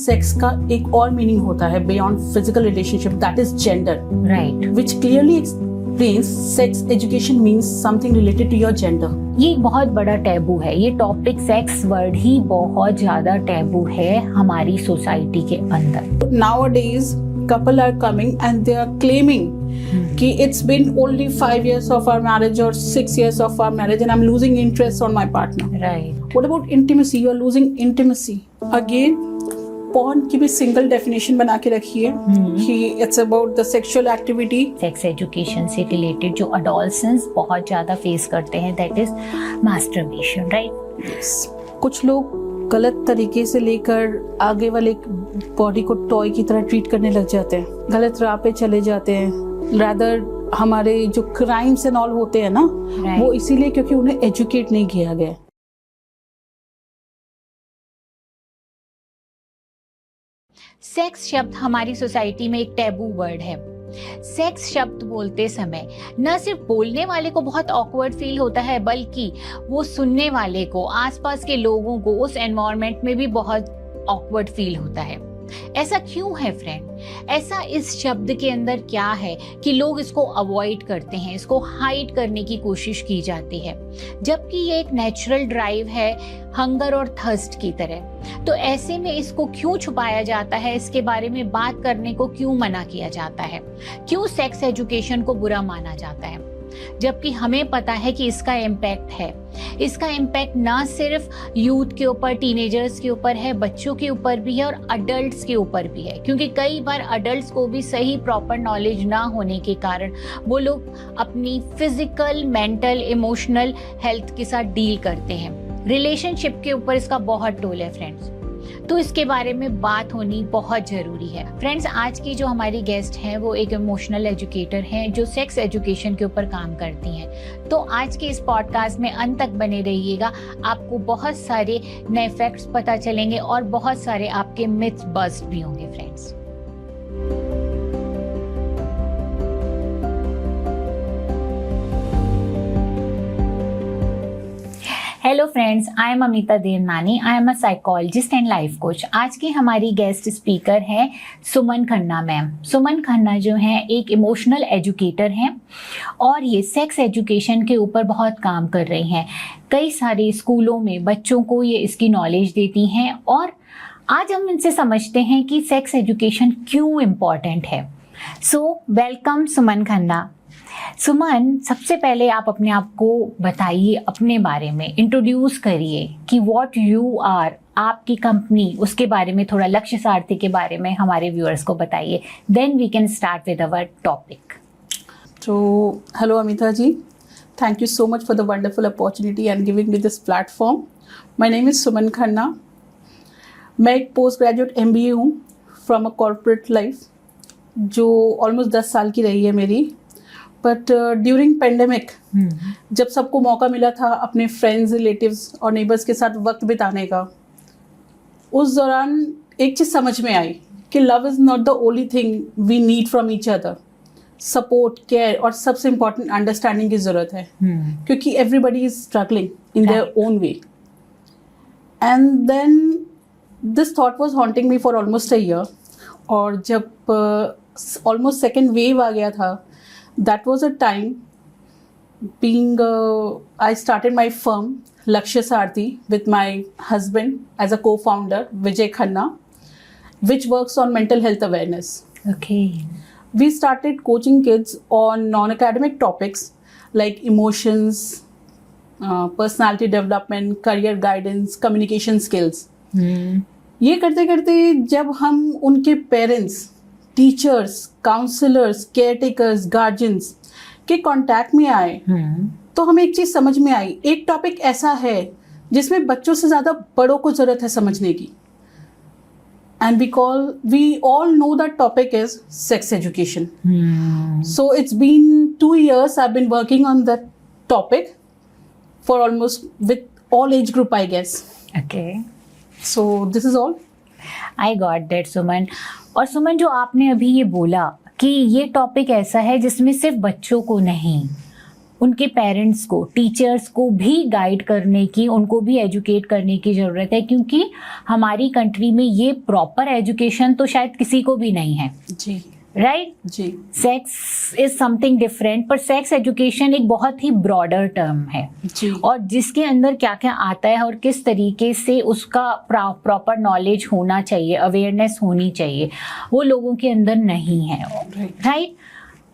Sex का एक और मीनिंग होता है beyond physical relationship, that is gender, right. which clearly explains sex education means something related to your gender. ये एक बहुत बड़ा टैबू है, ये टॉपिक सेक्स वर्ड ही बहुत ज्यादा टैबू है हमारी सोसाइटी के अंदर। Nowadays, couple are coming and they are claiming कि it's been only 5 years of our marriage or 6 years of our marriage and I'm losing interest on my partner. Right. What about intimacy? You are losing intimacy. Again, porn की भी single definition बना के रखी है कि it's about the sexual activity. Sex education से related जो adolescence बहुत ज्यादा फेस करते हैं, दैट इज मास्टरबेशन, राइट। कुछ लोग गलत तरीके से लेकर आगे वाले बॉडी को टॉय की तरह ट्रीट करने लग जाते हैं, गलत राह पे चले जाते हैं। रादर हमारे जो क्राइम्स एंड ऑल होते हैं ना, वो इसीलिए क्योंकि उन्हें एजुकेट नहीं किया गया। सेक्स शब्द हमारी सोसाइटी में एक टैबू वर्ड है। सेक्स शब्द बोलते समय न सिर्फ बोलने वाले को बहुत ऑकवर्ड फील होता है, बल्कि वो सुनने वाले को, आसपास के लोगों को, उस एनवायरनमेंट में भी बहुत ऑकवर्ड फील होता है। ऐसा क्यों है फ्रेंड? ऐसा इस शब्द के अंदर क्या है कि लोग इसको अवॉइड करते हैं, इसको हाइड करने की कोशिश की जाती है, जबकि ये एक नेचुरल ड्राइव है, हंगर और थर्स्ट की तरह। तो ऐसे में इसको क्यों छुपाया जाता है? इसके बारे में बात करने को क्यों मना किया जाता है? क्यों सेक्स एजुकेशन को बुरा माना जाता है, जबकि हमें पता है कि इसका इम्पैक्ट है। इसका इम्पैक्ट ना सिर्फ यूथ के ऊपर, टीनेजर्स के ऊपर है, बच्चों के ऊपर भी है और अडल्ट्स के ऊपर भी है, क्योंकि कई बार अडल्ट्स को भी सही प्रॉपर नॉलेज ना होने के कारण वो लोग अपनी फिजिकल, मेंटल, इमोशनल हेल्थ के साथ डील करते हैं। रिलेशनशिप के ऊपर इसका बहुत टोल है फ्रेंड्स, तो इसके बारे में बात होनी बहुत जरूरी है। फ्रेंड्स, आज की जो हमारी गेस्ट हैं वो एक इमोशनल एजुकेटर हैं जो सेक्स एजुकेशन के ऊपर काम करती हैं। तो आज के इस पॉडकास्ट में अंत तक बने रहिएगा, आपको बहुत सारे नए फैक्ट्स पता चलेंगे और बहुत सारे आपके मिथ्स बस्ट भी होंगे friends. Hello friends, I am Amita Devnani. I am a psychologist and life coach. आज की हमारी गेस्ट स्पीकर हैं सुमन खन्ना मैम। सुमन खन्ना जो हैं एक इमोशनल एजुकेटर हैं और ये सेक्स एजुकेशन के ऊपर बहुत काम कर रही हैं। कई सारे स्कूलों में बच्चों को ये इसकी नॉलेज देती हैं और आज हम इनसे समझते हैं कि सेक्स एजुकेशन क्यों इम्पॉर्टेंट है। सो वेलकम सुमन खन्ना। सुमन, सबसे पहले आप अपने आप को बताइए, अपने बारे में इंट्रोड्यूस करिए कि व्हाट यू आर, आपकी कंपनी, उसके बारे में थोड़ा लक्ष्य सारथी के बारे में हमारे व्यूअर्स को बताइए। Then we can start with our topic. तो hello Amita ji, thank you so much for the wonderful opportunity and giving me this platform. My name is Suman Khanna. मैं एक पोस्ट ग्रेजुएट MBA हूँ फ्रॉम अ कॉर्पोरेट लाइफ जो almost 10 साल की रही है मेरी। बट ड्यूरिंग पेंडेमिक जब सबको मौका मिला था अपने फ्रेंड्स, रिलेटिव्स और नेबर्स के साथ वक्त बिताने का, उस दौरान एक चीज़ समझ में आई कि love is not the only thing we need from each other. Support, care और सबसे इम्पॉर्टेंट अंडरस्टैंडिंग की ज़रूरत है, क्योंकि everybody is struggling in their own way. And then this thought was haunting me for almost a year. और जब almost second wave आ गया था, that was a time I started my firm Lakshya Saarthi with my husband as a co-founder Vijay Khanna, which works on mental health awareness. Okay. We started coaching kids on non-academic topics like emotions, personality development, career guidance, communication skills. ये करते करते जब हम उनके parents, teachers, counsellors, caretakers, guardians के contact में आए, तो हमें एक चीज़ समझ में आई, एक टॉपिक ऐसा है जिसमें बच्चों से ज़्यादा बड़ों को ज़रूरत है समझने की। And we all know that topic is sex education. So it's been 2 years I've been working on that topic for almost with all age group, I guess. Okay. So this is all. I got that, सुमन। और सुमन, जो आपने अभी ये बोला कि ये topic ऐसा है जिसमें सिर्फ बच्चों को नहीं, उनके पेरेंट्स को, टीचर्स को भी गाइड करने की, उनको भी एजुकेट करने की ज़रूरत है, क्योंकि हमारी कंट्री में ये प्रॉपर एजुकेशन तो शायद किसी को भी नहीं है। जी राइट? जी सेक्स इज समथिंग डिफरेंट, पर सेक्स एजुकेशन एक बहुत ही ब्रॉडर टर्म है जी और जिसके अंदर क्या क्या आता है और किस तरीके से उसका प्रॉपर नॉलेज होना चाहिए, अवेयरनेस होनी चाहिए, वो लोगों के अंदर नहीं है। राइट?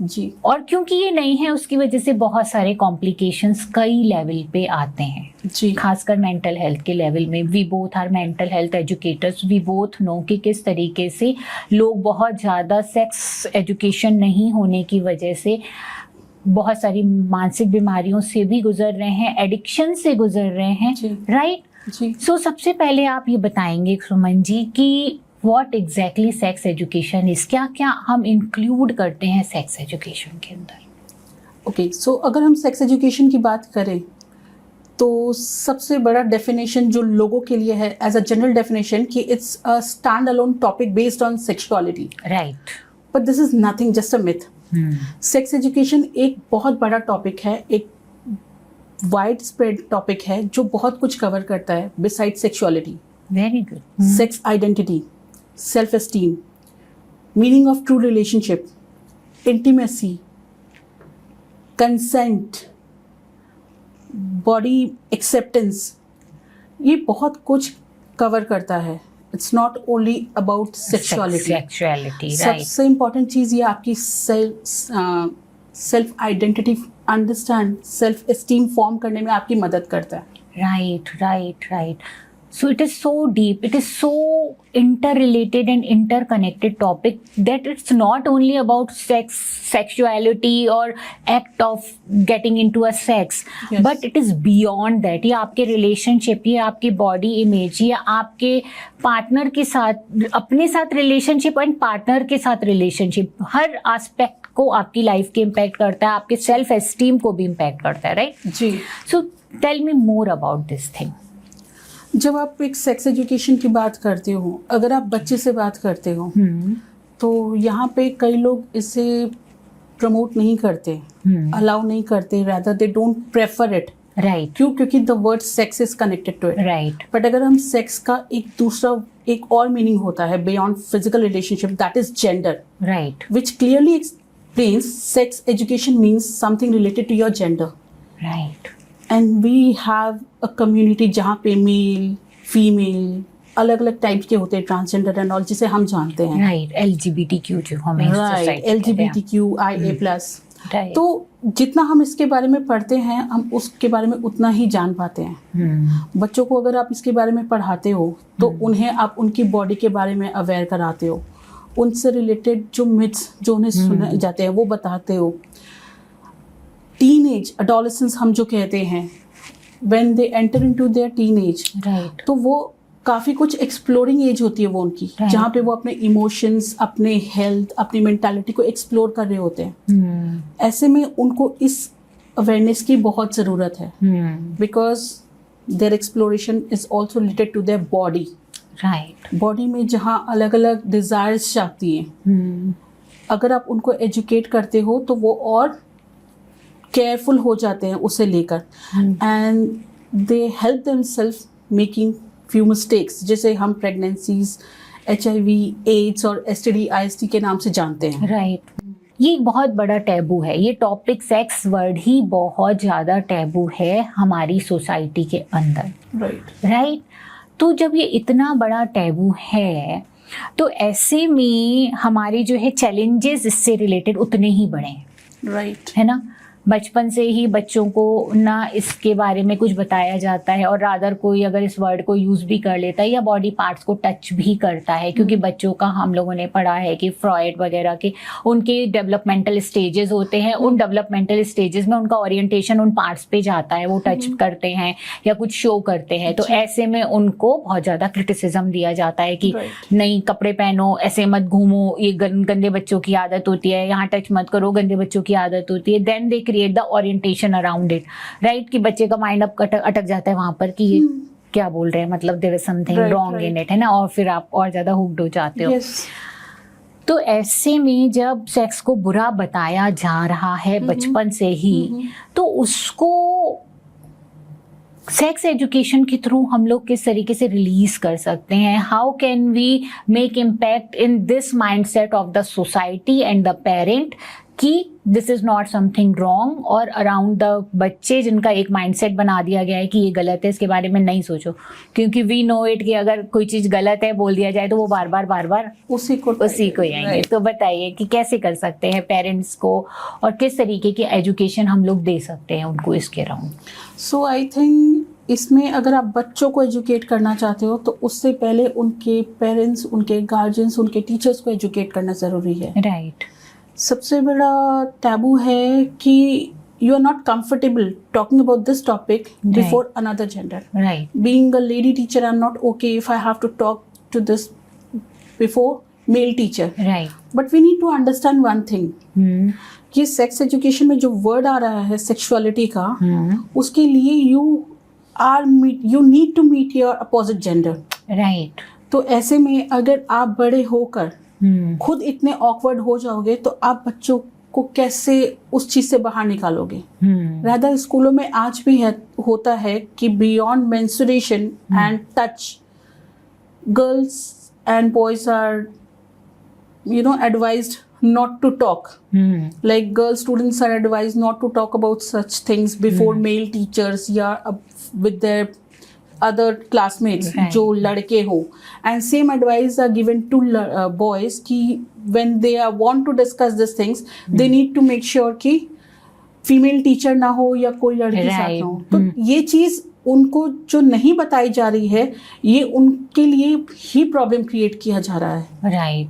जी और क्योंकि ये नहीं है, उसकी वजह से बहुत सारे कॉम्प्लिकेशंस कई लेवल पे आते हैं, जी खासकर मेंटल हेल्थ के लेवल में। We both are mental health educators, we both know कि किस तरीके से लोग बहुत ज़्यादा सेक्स एजुकेशन नहीं होने की वजह से बहुत सारी मानसिक बीमारियों से भी गुजर रहे हैं, एडिक्शन से गुजर रहे हैं। जी। राइट? जी सो सबसे पहले आप ये बताएंगे सुमन जी कि what exactly sex education is, क्या क्या हम इंक्लूड करते हैं सेक्स एजुकेशन के अंदर? ओके, सो अगर हम सेक्स एजुकेशन की बात करें तो सबसे बड़ा डेफिनेशन जो लोगों के लिए है एज अ जनरल डेफिनेशन कि it's a stand alone topic based on sexuality, right. But this is nothing, just a myth. Sex education एक बहुत बड़ा टॉपिक है, एक वाइड स्प्रेड टॉपिक है जो बहुत कुछ कवर करता है beside sexuality. Very good. Sex identity, self esteem, meaning of true relationship, intimacy, consent, body acceptance, ये बहुत कुछ कवर करता है। It's not only about sexuality. Right. सबसे इम्पॉर्टेंट चीज़ ये आपकी self identity understand, self esteem form करने में आपकी मदद करता है। Right. So it is so deep, it is so interrelated and interconnected topic that it's not only about sex, sexuality or act of getting into a sex, Yes. but it is beyond that. ये आपके relationship, ये आपके body image, ये आपके partner के साथ, अपने साथ relationship and partner के साथ relationship, हर aspect को आपकी life के impact करता है, आपके self esteem को भी impact करता है, right? Ji. So tell me more about this thing. जब आप एक सेक्स एजुकेशन की बात करते हो, अगर आप बच्चे से बात करते हो तो यहाँ पे कई लोग इसे प्रमोट नहीं करते, अलाउ नहीं करते, rather they don't prefer it। Right. क्यों? क्योंकि the word sex is connected to it. Right. But अगर हम सेक्स का एक और मीनिंग होता है beyond physical relationship, that is gender, right. which clearly explains sex education means something related to your gender। Right. And we have a community जहाँ पे male female अलग अलग टाइप्स के होते हैं, ट्रांसजेंडर एंड ऑल, जिसे हम जानते हैं। राइट। LGBTQ जो हमें राइट, LGBTQIA+। राइट। तो जितना हम इसके बारे में पढ़ते हैं, हम उसके बारे में उतना ही जान पाते हैं। बच्चों को अगर आप इसके बारे में पढ़ाते हो तो उन्हें आप उनकी बॉडी के बारे में अवेयर कराते हो, उनसे रिलेटेड जो मिथ्स जो उन्हें सुने जाते हैं वो बताते हो। टीनेज एडोलेसेंस हम जो कहते हैं, when they enter into their teenage, right. तो वो काफ़ी कुछ एक्सप्लोरिंग एज होती है वो उनकी, जहाँ पे वो अपने इमोशंस, अपने हेल्थ, अपनी मेंटालिटी को एक्सप्लोर कर रहे होते हैं। ऐसे में उनको इस अवेयरनेस की बहुत ज़रूरत है, because their exploration is also related to their body. Right. Body में जहाँ अलग अलग डिज़ायर्स जाती हैं, अगर आप उनको एजुकेट करते हो तो वो और केयरफुल हो जाते हैं उसे लेकर, and they help themselves making few mistakes, जैसे हम प्रेगनेंसीज, HIV, एड्स और STD IST के नाम से जानते हैं। राइट। ये एक बहुत बड़ा टैबू है, ये टॉपिक सेक्स वर्ड ही बहुत ज़्यादा टैबू है हमारी सोसाइटी के अंदर। राइट। तो जब ये इतना बड़ा टैबू है तो ऐसे में हमारे जो है चैलेंजेस इससे रिलेटेड उतने ही बड़े हैं। राइट। है ना? बचपन से ही बच्चों को ना इसके बारे में कुछ बताया जाता है, और रादर कोई अगर इस वर्ड को यूज़ भी कर लेता है या बॉडी पार्ट्स को टच भी करता है, क्योंकि बच्चों का हम लोगों ने पढ़ा है कि फ्रॉइड वगैरह के उनके डेवलपमेंटल स्टेजेस होते हैं, उन डेवलपमेंटल स्टेजेस में उनका ओरिएंटेशन उन पार्ट्स पे जाता है, वो टच करते हैं या कुछ शो करते हैं, तो ऐसे में उनको बहुत ज़्यादा क्रिटिसिज्म दिया जाता है कि नहीं कपड़े पहनो, ऐसे मत घूमो, ये गंदे बच्चों की आदत होती है, यहाँ टच मत करो, गंदे बच्चों की आदत होती है। Then they create the orientation around it, right, कि बच्चे का माइंड अब अटक जाता है वहां पर कि ये क्या बोल रहे हैं, मतलब there is something wrong in it, है ना, और फिर आप और ज्यादा हुक्ड हो जाते हो। तो ऐसे में जब सेक्स को बुरा बताया जा रहा है बचपन से ही, तो उसको सेक्स एजुकेशन के थ्रू हम लोग किस तरीके से रिलीज कर सकते हैं? How can we make impact in this mindset of the society and the parent कि this is not something wrong, और अराउंड द बच्चे जिनका एक माइंडसेट बना दिया गया है कि ये गलत है, इसके बारे में नहीं सोचो, क्योंकि वी नो इट कि अगर कोई चीज गलत है बोल दिया जाए तो वो बार बार उसी को ही आएंगे। तो बताइए कि कैसे कर सकते हैं पेरेंट्स को, और किस तरीके की एजुकेशन हम लोग दे सकते हैं उनको इसके अराउंड? सो आई थिंक इसमें अगर आप बच्चों को एजुकेट करना चाहते हो तो उससे पहले उनके पेरेंट्स, उनके गार्जियंस, उनके टीचर्स को एजुकेट करना ज़रूरी है। राइट। सबसे बड़ा टैबू है कि you are not comfortable talking about this topic before another gender. Right. Being a lady teacher, I am not okay if I have to talk to this before male teacher. Right. But we need to understand one thing, ये sex education में जो word आ रहा है sexuality का, उसके लिए you need to meet your opposite gender. Right. तो ऐसे में अगर आप बड़े होकर खुद इतने awkward हो जाओगे तो आप बच्चों को कैसे उस चीज से बाहर निकालोगे? रादर स्कूलों में आज भी होता है कि beyond menstruation and touch, girls and boys are advised not to talk. Like girl students are advised not to talk about such things before male teachers या with their other classmates जो लड़के हो. And same advice are given to boys कि when they want to discuss these things, they need to make sure कि female teacher ना हो या कोई लड़की साथ ना हो. तो ये चीज उनको जो नहीं बताई जा रही है, ये उनके लिए ही प्रॉब्लम क्रिएट किया जा रहा है. राइट.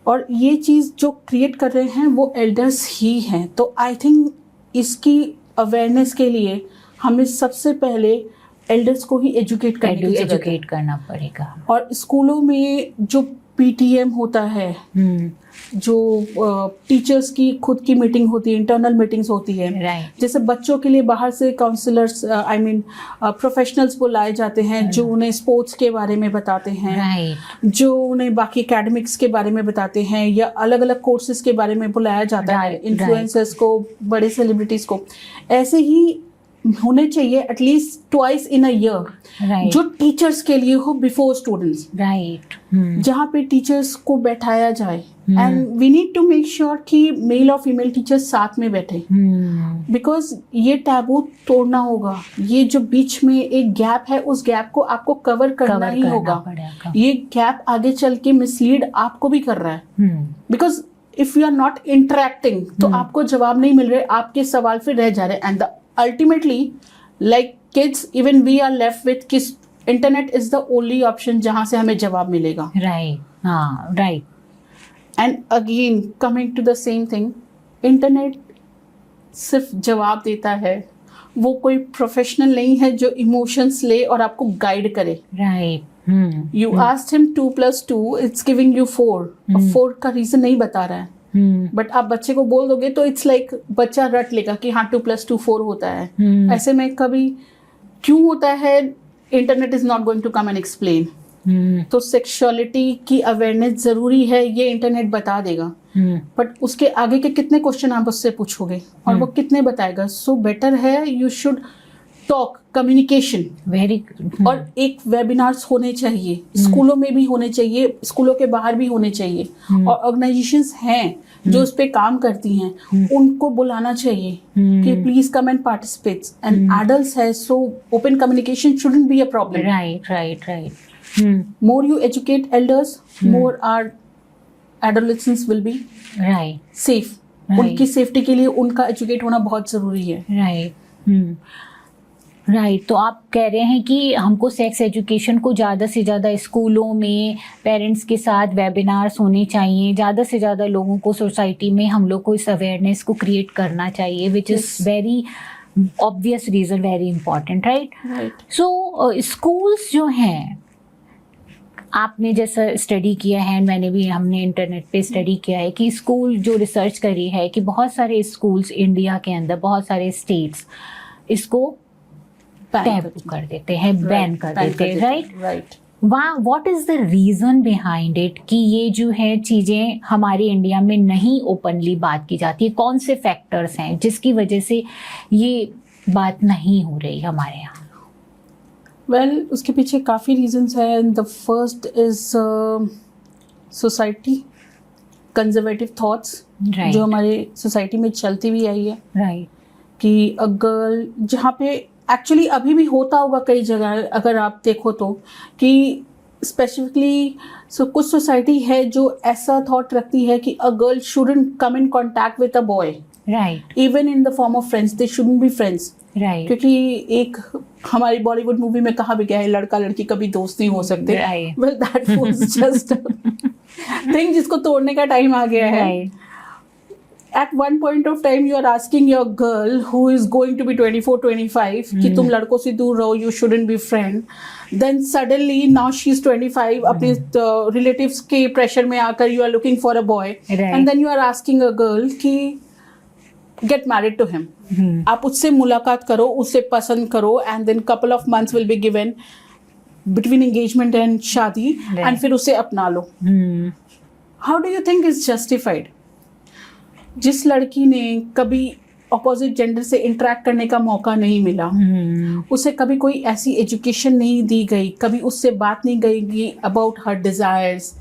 और ये चीज़ जो क्रिएट कर रहे हैं वो एल्डर्स ही हैं. तो आई थिंक इसकी अवेयरनेस के लिए हमें सबसे पहले एल्डर्स को ही एजुकेट करना पड़ेगा. और स्कूलों में जो पीटीएम होता है, जो टीचर्स की खुद की मीटिंग होती है, इंटरनल मीटिंग्स होती है, जैसे बच्चों के लिए बाहर से काउंसलर्स, आई मीन प्रोफेशनल्स बुलाए जाते हैं जो उन्हें स्पोर्ट्स के बारे में बताते हैं, जो उन्हें बाकी एकेडमिक्स के बारे में बताते हैं, या अलग अलग कोर्सेज के बारे में बुलाया जाता है, इन्फ्लुएंसर्स को, बड़े सेलिब्रिटीज को. ऐसे ही होने चाहिए at least twice in a year, जो टीचर्स के लिए हो बिफोर स्टूडेंट्स. राइट. जहाँ पे टीचर्स को बैठाया जाए. And we need to make sure कि मेल और फीमेल टीचर्स साथ में बैठे, बिकॉज ये टैबू तोड़ना होगा. ये जो बीच में एक गैप है, उस गैप को आपको कवर करना ही होगा. ये गैप आगे चल के मिसलीड आपको भी कर रहा है, because if you are not interacting तो आपको जवाब नहीं मिल रहे, आपके सवाल फिर रह जा रहे. And ultimately, like kids, even we are left with किस internet is the only option जहाँ से हमें जवाब मिलेगा. Right. हाँ, right. And again, coming to the same thing, internet सिर्फ जवाब देता है, वो कोई प्रोफेशनल नहीं है जो इमोशंस ले और आपको गाइड करे. Right. You asked him 2 + 2, it's giving you 4. 4 का रीजन नहीं बता रहा है. बट आप बच्चे को बोल दोगे तो इट्स लाइक बच्चा रट लेगा कि हाँ 2 + 2 4 होता है. ऐसे में कभी क्यों होता है, internet is not going to come and explain. तो सेक्सुअलिटी की अवेयरनेस जरूरी है, ये इंटरनेट बता देगा, बट उसके आगे के कितने क्वेश्चन आप उससे पूछोगे और वो कितने बताएगा. सो बेटर है you should talk, communication. Very. और एक वेबिनार्स होने चाहिए, स्कूलों में भी होने चाहिए, स्कूलों के बाहर भी होने चाहिए. और ऑर्गेनाइजेशंस हैं जो उस पे काम करती हैं, उनको बुलाना चाहिए कि please come and participate. And adults है, so open communication shouldn't be a problem. Right. More you educate elders, more our adolescents will be safe. उनकी सेफ्टी के लिए उनका एजुकेट होना बहुत जरूरी है. राइट. तो आप कह रहे हैं कि हमको सेक्स एजुकेशन को ज़्यादा से ज़्यादा स्कूलों में पेरेंट्स के साथ वेबिनार्स होने चाहिए, ज़्यादा से ज़्यादा लोगों को सोसाइटी में हम लोग को इस अवेयरनेस को क्रिएट करना चाहिए, which is very obvious reason, very important. Right. So schools जो हैं, आपने जैसा स्टडी किया है, मैंने भी, हमने इंटरनेट पे स्टडी किया है कि स्कूल जो रिसर्च करी है कि बहुत सारे स्कूल्स इंडिया के अंदर, बहुत सारे स्टेट्स इसको टैबू कर देते हैं, बैन कर देते हैं. Right. What is the reason behind it कि ये जो है चीजें हमारे इंडिया में नहीं ओपनली बात की जाती? कौन से फैक्टर्स हैं जिसकी वजह से ये बात नहीं हो रही हमारे यहाँ? वेल उसके पीछे काफ़ी रीजंस हैं. The first is society, conservative thoughts Right. जो हमारे सोसाइटी में चलती भी आई है. राइट. कि अ गर्ल, जहाँ पे एक्चुअली अभी भी होता होगा कई जगह अगर आप देखो तो, कि स्पेसिफिकली कुछ सोसाइटी है जो ऐसा थॉट रखती है कि a girl shouldn't come in contact with a boy, right. Even in the form of friends, they shouldn't be friends. Right. क्योंकि एक हमारी बॉलीवुड मूवी में कहा भी गया है, लड़का लड़की कभी दोस्त नहीं हो सकते. Right. Well that was just thing जिसको तोड़ने का टाइम आ गया है. Right. At one point of time you are asking your girl who is going to be 24-25 कि तुम लड़कों से दूर रहो, you shouldn't be friend. Then suddenly now she's 25, अपने relatives के pressure में आकर you are looking for a boy. Right. And then you are asking a girl कि get married to him. आप उससे मुलाकात करो, उससे पसंद करो, and then couple of months will be given between engagement and शादी. Right. And फिर उसे अपना लो. How do you think is justified? जिस लड़की ने कभी अपोजिट जेंडर से इंटरेक्ट करने का मौका नहीं मिला, उसे कभी कोई ऐसी एजुकेशन नहीं दी गई, कभी उससे बात नहीं गई अबाउट हर डिजायर्स,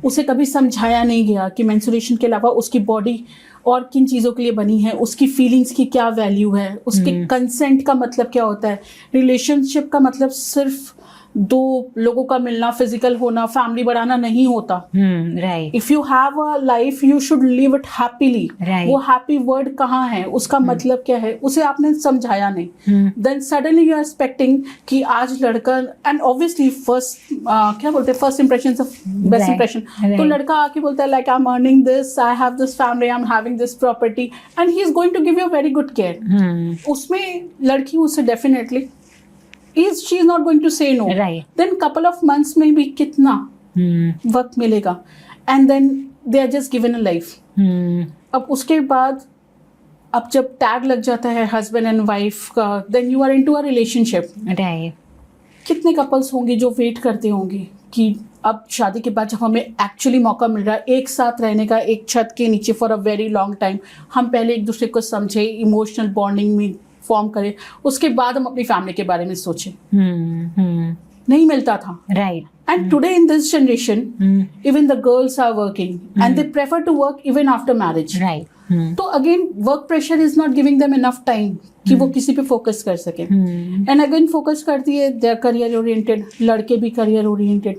उसे कभी समझाया नहीं गया कि मेंस्ट्रुएशन के अलावा उसकी बॉडी और किन चीज़ों के लिए बनी है, उसकी फीलिंग्स की क्या वैल्यू है, उसके कंसेंट का मतलब क्या होता है. रिलेशनशिप का मतलब सिर्फ दो लोगों का मिलना, फिजिकल होना, फैमिली बढ़ाना नहीं होता. Right. If you have a life you should live it happily. Right. वो हैप्पी वर्ड कहाँ है, उसका मतलब क्या है, उसे आपने समझाया नहीं. Then suddenly you are expecting कि आज लड़का, एंड ऑब्वियसली फर्स्ट क्या बोलते हैं, first impression best Right. Impression. Right. तो लड़का आके बोलता है like I am earning this, I have this family, I am having this property, and he is going to give you very good care. उसमें लड़की उसे definitely she is not going to say no. Right. Then couple of months में भी कितना वक्त मिलेगा, and then they are just given a life. अब उसके बाद अब जब टैग लग जाता है हस्बैंड एंड वाइफ का, then you are into a relationship. Right. कितने कपल्स होंगे जो वेट करते होंगे कि अब शादी के बाद जब हमें एक्चुअली मौका मिल रहा है एक साथ रहने का, एक छत के नीचे for a very long time, हम पहले एक दूसरे को समझे, इमोशनल बॉन्डिंग में फॉर्म करें, उसके बाद हम अपनी फैमिली के बारे में सोचें. नहीं मिलता था. Right. And today in this generation, even the girls are working and they prefer to work even after marriage. Right. तो again work pressure is not giving them enough time कि वो किसी पे फोकस कर सके. And again फोकस करती है, they are career oriented, लड़के भी career oriented.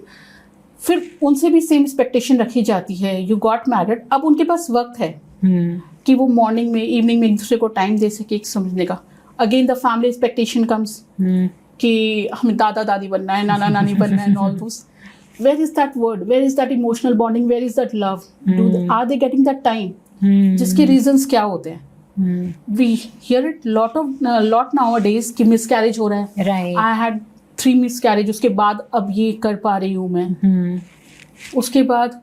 फिर उनसे भी सेम एक्सपेक्टेशन रखी जाती है. You got married, अब उनके पास वक्त है कि वो मॉर्निंग में, इवनिंग में एक दूसरे को टाइम दे सके, एक समझने का. Again the family expectation comes कि हमें दादा दादी बनना है, नाना नानी बनना है, all those. Where is that word, where is that emotional bonding, where is that love? Are they getting that time? जिसके रीजंस क्या होते हैं? We hear it lot nowadays कि मिसकैरेज हो रहा है. राइट. आई हैड 3 मिसकैरेज, उसके बाद अब ये कर पा रही हूँ मैं. उसके बाद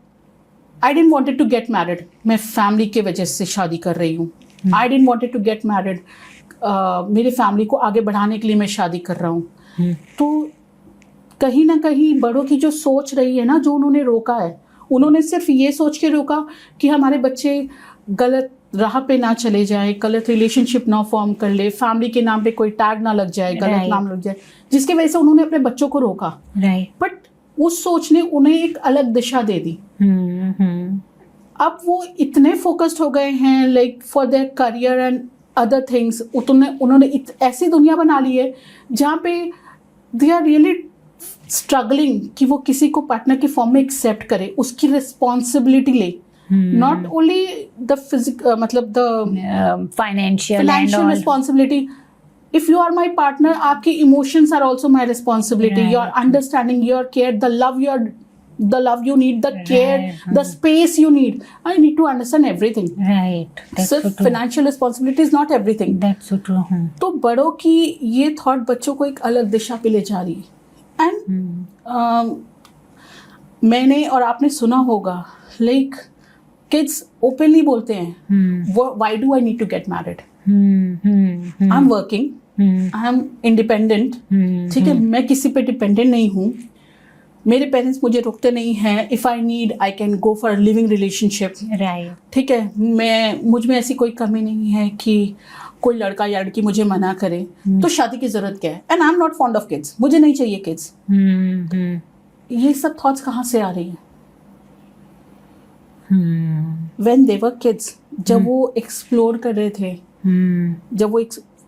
I didn't wanted to get married, मैं फैमिली के वजह से शादी कर रही हूँ. I didn't wanted to get married, मेरे फैमिली को आगे बढ़ाने के लिए मैं शादी कर रहा हूँ. तो कहीं ना कहीं बड़ों की जो सोच रही है ना, जो उन्होंने रोका है, उन्होंने सिर्फ ये सोच के रोका कि हमारे बच्चे गलत राह पे ना चले जाए, गलत रिलेशनशिप ना फॉर्म कर ले, फैमिली के नाम पे कोई टैग ना लग जाए, गलत Right. नाम लग जाए, जिसकी वजह से उन्होंने अपने बच्चों को रोका. राइट. बट उस सोच ने उन्हें एक अलग दिशा दे दी. अब वो इतने फोकस्ड हो गए हैं like for their career and other things. उन्होंने ऐसी दुनिया बना ली है जहाँ पे दे आर रियली स्ट्रगलिंग कि वो किसी को पार्टनर के फॉर्म में एक्सेप्ट करे, उसकी रिस्पॉन्सिबिलिटी ले. नॉट ओनली द मतलब the financial responsibility. If you are my partner, आपके emotions are also my responsibility. Your understanding, your care, the love you need, the care, the space you need. I need to understand everything. Right. सिर्फ financial responsibility is not everything. That's so true. तो बड़ों की ये thought बच्चों को एक अलग दिशा पे ले जा रही है. एंड मैंने और आपने सुना होगा लाइक किड्स ओपनली बोलते हैं, why do I need to get married? I'm working, I am independent. ठीक है, मैं किसी पे डिपेंडेंट नहीं हूँ, मेरे पेरेंट्स मुझे रोकते नहीं हैं, if I need I can go for living relationship, right, ठीक है, मुझ में ऐसी कोई कमी नहीं है कि कोई लड़का या लड़की मुझे मना करे, तो शादी की ज़रूरत क्या है, and I am not fond of kids, मुझे नहीं चाहिए किड्स। ये सब थॉट्स कहाँ से आ रही हैं? व्हेन दे वर किड्स, जब वो एक्सप्लोर कर रहे थे, जब वो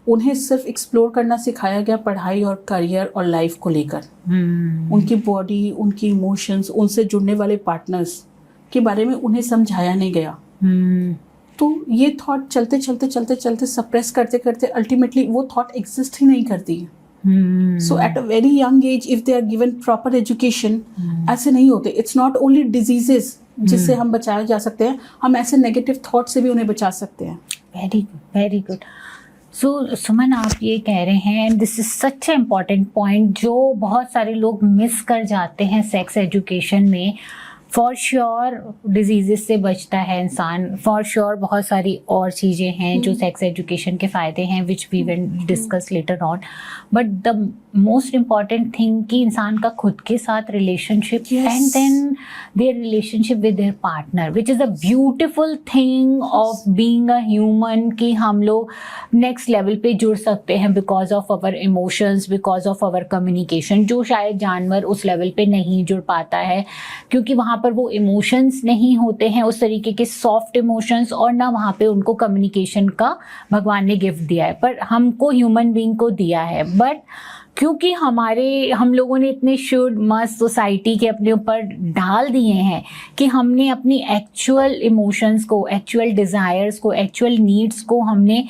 उन्हें सिर्फ एक्सप्लोर करना सिखाया गया पढ़ाई और करियर और लाइफ को लेकर, उनकी बॉडी, उनकी इमोशंस, उनसे जुड़ने वाले पार्टनर्स के बारे में उन्हें समझाया नहीं गया। तो ये थॉट चलते चलते चलते चलते सप्रेस करते करते अल्टीमेटली वो थॉट एग्जिस्ट ही नहीं करती है। So at a very young age if they are given proper education, ऐसे नहीं होते। इट्स नॉट ओनली डिजीजेस जिससे हम बचाया जा सकते हैं, हम ऐसे नेगेटिव थॉट से भी उन्हें बचा सकते हैं। Very good, very good. So Suman, आप ये कह रहे हैं, this is such a important point जो बहुत सारे लोग मिस कर जाते हैं सेक्स एजुकेशन में। फॉर श्योर डिजीजेस से बचता है इंसान, फॉर श्योर बहुत सारी और चीज़ें हैं जो सेक्स एजुकेशन के फ़ायदे हैं which we will discuss later on, but the most important thing कि इंसान का खुद के साथ relationship and then their relationship with their partner, which is a beautiful thing of being a human, कि हम लोग नेक्स्ट लेवल पे जुड़ सकते हैं because of our emotions, because of our communication, जो शायद जानवर उस लेवल पे नहीं जुड़ पाता है क्योंकि वहाँ पर वो इमोशंस नहीं होते हैं, उस तरीके के सॉफ्ट इमोशंस, और ना वहाँ पे उनको कम्युनिकेशन का भगवान ने गिफ्ट दिया है, पर हमको ह्यूमन बीइंग को दिया है। बट क्योंकि हम लोगों ने इतने शुड मस्ट सोसाइटी के अपने ऊपर डाल दिए हैं कि हमने अपनी एक्चुअल इमोशंस को, एक्चुअल डिज़ायर्स को, एक्चुअल नीड्स को हमने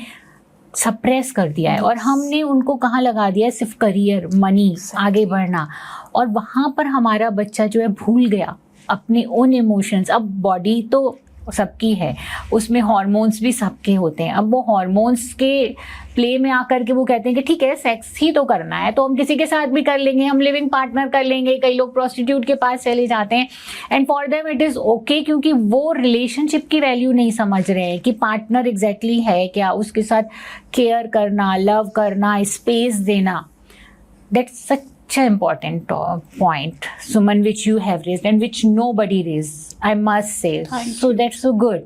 सप्रेस कर दिया है, और हमने उनको कहाँ लगा दिया है, सिर्फ करियर, मनी, आगे बढ़ना, और वहाँ पर हमारा बच्चा जो है भूल गया अपने ओन इमोशंस। अब बॉडी तो सबकी है, उसमें हार्मोन्स भी सबके होते हैं। अब वो हार्मोन्स के प्ले में आकर के वो कहते हैं कि ठीक है, सेक्स ही तो करना है तो हम किसी के साथ भी कर लेंगे, हम लिविंग पार्टनर कर लेंगे। कई लोग प्रोस्टिट्यूट के पास चले जाते हैं, and for them it is okay, क्योंकि वो रिलेशनशिप की वैल्यू नहीं समझ रहे हैं कि पार्टनर एग्जैक्टली है क्या, उसके साथ केयर करना, लव करना, स्पेस देना। That's such an important point, Suman, which you have raised and which nobody raised, I must say. So that's so good.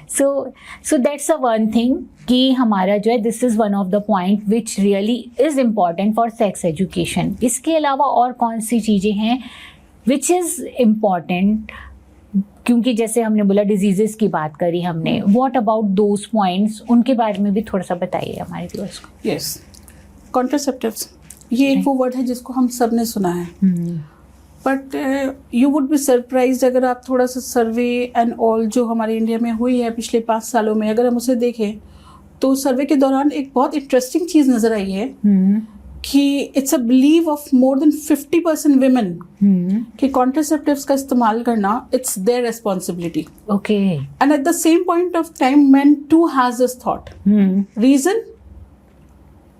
So that's the one thing कि हमारा जो है, this is one of the point which really is important for sex education. इसके अलावा और कौन सी चीज़ें हैं which is important, क्योंकि जैसे हमने बोला डिजीजेस की बात करी हमने, what about those points, उनके बारे में भी थोड़ा सा बताइए हमारे व्यूअर्स को। Yes, contraceptives, ये एक वो वर्ड है जिसको हम सब ने सुना है, but you would be surprise अगर आप थोड़ा सा सर्वे एंड ऑल जो हमारे इंडिया में हुई है पिछले 5 सालों में, अगर हम उसे देखें तो सर्वे के दौरान एक बहुत इंटरेस्टिंग चीज़ नज़र आई है कि it's a believe of more than 50% women कि कॉन्ट्रासेप्टिव्स का इस्तेमाल करना it's their responsibility. Okay, and at the same point of time man too has this thought. Reason,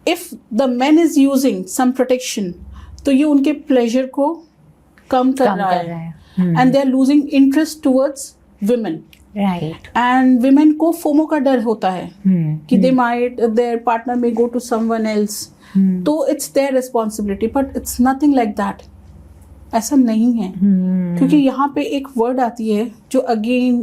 if the man is using some protection, तो ये उनके pleasure को कम कर रहा है, and they are losing interest towards women. Right. And women को FOMO का डर होता है कि they might, their partner may go to someone else. तो it's their responsibility, but it's nothing like that. ऐसा नहीं है, क्योंकि यहाँ पे एक word आती है जो again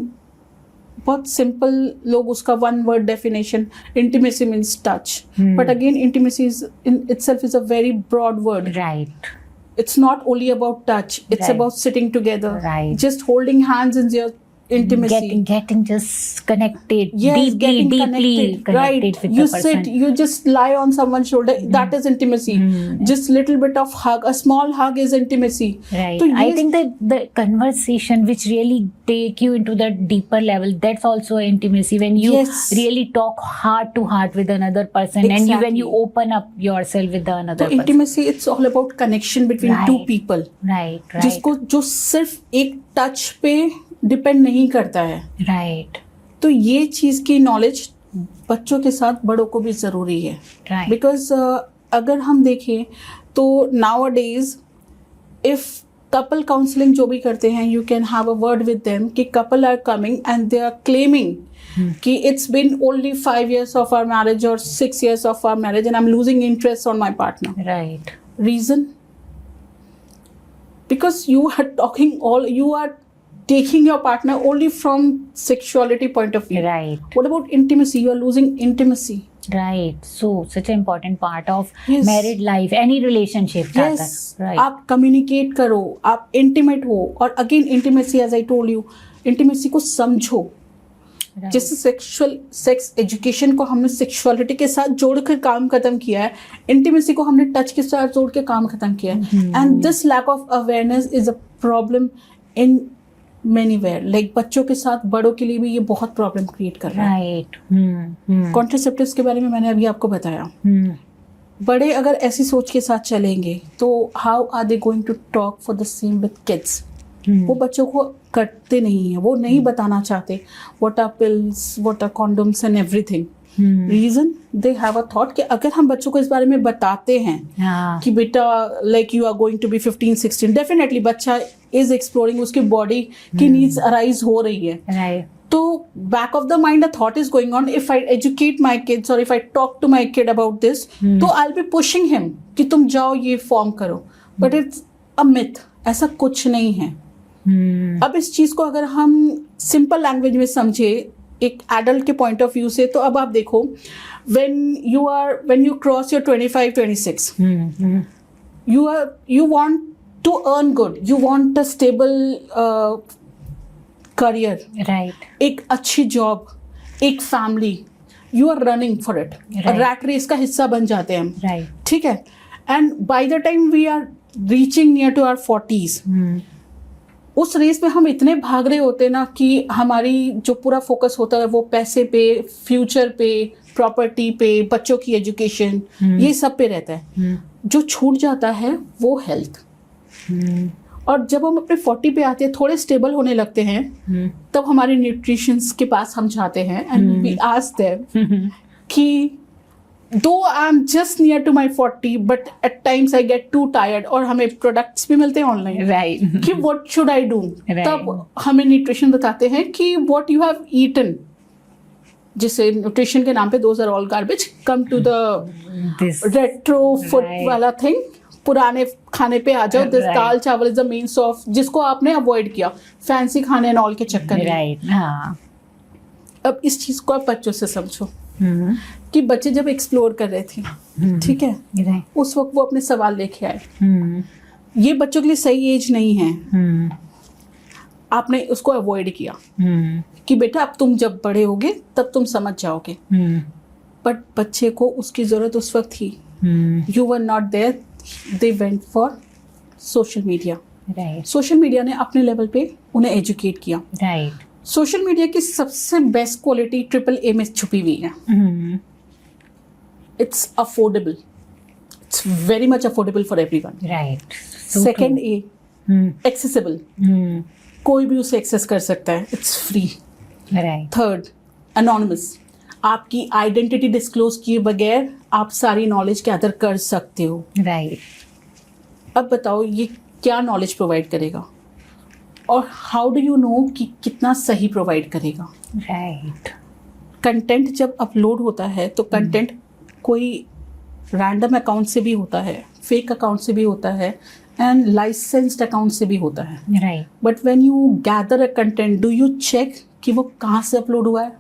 बहुत सिंपल, लोग उसका one word definition, intimacy means touch, but again intimacy is in itself is a very broad word. Right, it's not only about touch, it's Right. about sitting together, Right. just holding hands in your intimacy, getting just connected, yes, getting deeply connected right, with you the person. sit, you just lie on someone's shoulder, that is intimacy. Just little bit of hug, a small hug is intimacy. Right. So I yes, think that the conversation which really take you into the deeper level, that's also intimacy, when you Yes. really talk heart to heart with another person, and when Exactly. you open up yourself with the another so person. intimacy, it's all about connection between Right. two people, Right. जिसको जो सिर्फ एक touch पे depend नहीं करता है। Right. तो ये चीज़ की नॉलेज बच्चों के साथ बड़ों को भी ज़रूरी है, Right. बिकॉज अगर हम देखें तो nowadays if couple counselling जो भी करते हैं, you can have a word with them कि couple are coming and they are claiming कि it's been only 5 years of our marriage or 6 years of our marriage and I'm losing interest on my partner. Right. Reason? because you are taking your partner only from sexuality point of view. Right. What about intimacy? You are losing intimacy. Right. So such an important part of Yes. married life, any relationship. Yes. Right. आप communicate करो, आप intimate हो, और again intimacy, as I told you, intimacy को समझो. Right. जैसे sex education को हमने सेक्सुअलिटी के साथ जोड़कर काम खत्म किया है, इंटीमेसी को हमने टच के साथ जोड़ के काम खत्म किया है. And this lack of awareness is a problem in manywhere. Like बच्चों के साथ बड़ों के लिए भी ये बहुत प्रॉब्लम क्रिएट कर रहा है. राइट. कॉन्ट्रासेप्टिव्स के बारे में मैंने अभी आपको बताया. बड़े अगर ऐसी सोच के साथ चलेंगे तो how are they going to talk for the same with kids. वो बच्चों को करते नहीं है, वो नहीं बताना चाहते what are pills, what are condoms and everything. Reason they have a thought कि अगर हम बच्चों को इस बारे में बताते हैं कि बेटा like you are going to be 15-16, definitely बच्चा इज एक्सप्लोरिंग, उसकी बॉडी की नीड्स अराइज हो रही है. राइट. तो back of the mind a thought is going on, if I educate my kids और if I talk to my kid about this, तो I will be pushing him कि तुम जाओ ये फॉर्म करो. बट इट्स अ मिथ, ऐसा कुछ नहीं है. अब इस चीज को अगर हम सिंपल लैंग्वेज में समझे एक एडल्ट के पॉइंट ऑफ व्यू से, तो अब आप देखो, when you cross your 25-26, you want to earn good, you want a stable career, right. एक अच्छी जॉब, एक family, you are running for it. Rat race का हिस्सा बन जाते हैं हम. राइट. ठीक है. And by the time we are reaching near to our 40s, उस रेस में हम इतने भाग रहे होते हैं ना कि हमारी जो पूरा फोकस होता है वो पैसे पे, फ्यूचर पे, प्रॉपर्टी पे, बच्चों की एजुकेशन, ये सब पे रहता है. जो छूट जाता है वो हेल्थ. और जब हम अपने 40 पे आते हैं, थोड़े स्टेबल होने लगते हैं, तब हमारे न्यूट्रिशंस के पास हम जाते हैं एंड वी आस्क देम कि though I am just near to my 40 but at times I get too tired, और हमें प्रोडक्ट्स भी मिलते हैं ऑनलाइन राइट. कि व्हाट शुड आई डू. तब हमें न्यूट्रिशन बताते हैं कि व्हाट यू हैव ईटन, जिसे न्यूट्रिशन के नाम पे those are all garbage. Come to the retro food वाला थिंग, पुराने खाने पे आ जाओ. दिस दाल चावल इज द मेन ऑफ, जिसको आपने अवॉइड किया फैंसी खाने एंड ऑल के चक्कर में. राइट. हाँ. अब इस चीज को आप बच्चों से समझो कि बच्चे जब एक्सप्लोर कर रहे थे, ठीक है, राइट. उस वक्त वो अपने सवाल लेके आए. ये बच्चों के लिए सही एज नहीं है. आपने उसको अवॉइड किया कि बेटा अब तुम जब बड़े होगे तब तुम समझ जाओगे. बट बच्चे को उसकी जरूरत उस वक्त थी. You were not there, they went for social media. Right. Social media ने अपने लेवल पे उन्हें एजुकेट किया. राइट. सोशल मीडिया की सबसे बेस्ट क्वालिटी AAA में छुपी हुई है. It's affordable, it's very much affordable for everyone. Right. Second A, accessible, कोई भी उसे एक्सेस कर सकता है, it's free. Right. Third, anonymous, आपकी आइडेंटिटी डिस्क्लोज किए बगैर आप सारी नॉलेज गैदर कर सकते हो. राइट. अब बताओ ये क्या नॉलेज प्रोवाइड करेगा, और हाउ डू यू नो कि कितना सही प्रोवाइड करेगा. राइट. कंटेंट जब अपलोड होता है तो कंटेंट कोई रैंडम अकाउंट से भी होता है, फेक अकाउंट से भी होता है, एंड लाइसेंस्ड अकाउंट से भी होता है. Right. But when you gather a content, do you check कि वो कहाँ से अपलोड हुआ है.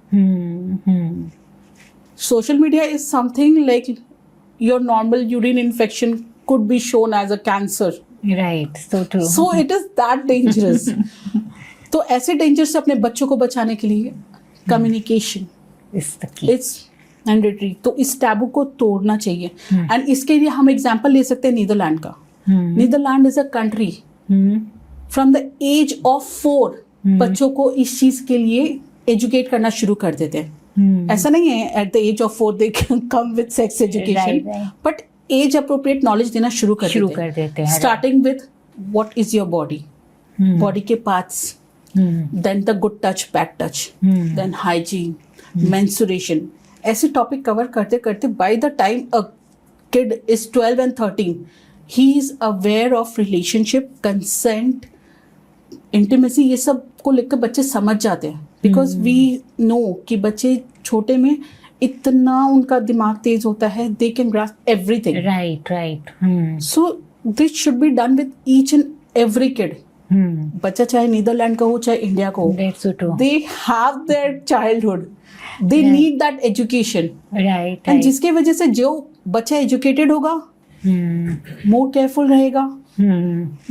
Social media is something like your normal urine infection could be shown as a cancer. Right. So true. So it is that dangerous. तो ऐसे danger से अपने बच्चों को बचाने के लिए कम्युनिकेशन इट्स मैंडेटरी. तो इस टैबू को तोड़ना चाहिए. एंड इसके लिए हम एग्जांपल ले सकते हैं नीदरलैंड का. Netherlands is a country, from the age of 4 बच्चों को इस चीज के लिए एजुकेट करना शुरू कर देते हैं. ऐसा नहीं है at the age of 4 they come with sex education, but age appropriate knowledge देना शुरू कर देते हैं. Starting with what is your body, body के parts, then the good touch, bad touch, then hygiene, menstruation. ऐसे टॉपिक कवर करते करते by the time a kid is 12 and 13, he is aware of relationship, consent, intimacy. ये सब को लेकर बच्चे समझ जाते हैं, बिकॉज वी नो कि बच्चे छोटे में इतना उनका दिमाग तेज होता है, they can grasp everything. Right. Right. So this should be done with each and every kid, बच्चा चाहे नीदरलैंड का हो चाहे इंडिया का हो, That's so true. they have their childhood, they Yeah. need that education, Right. and जिसके वजह से जो बच्चा एजुकेटेड होगा, मोर केयरफुल रहेगा,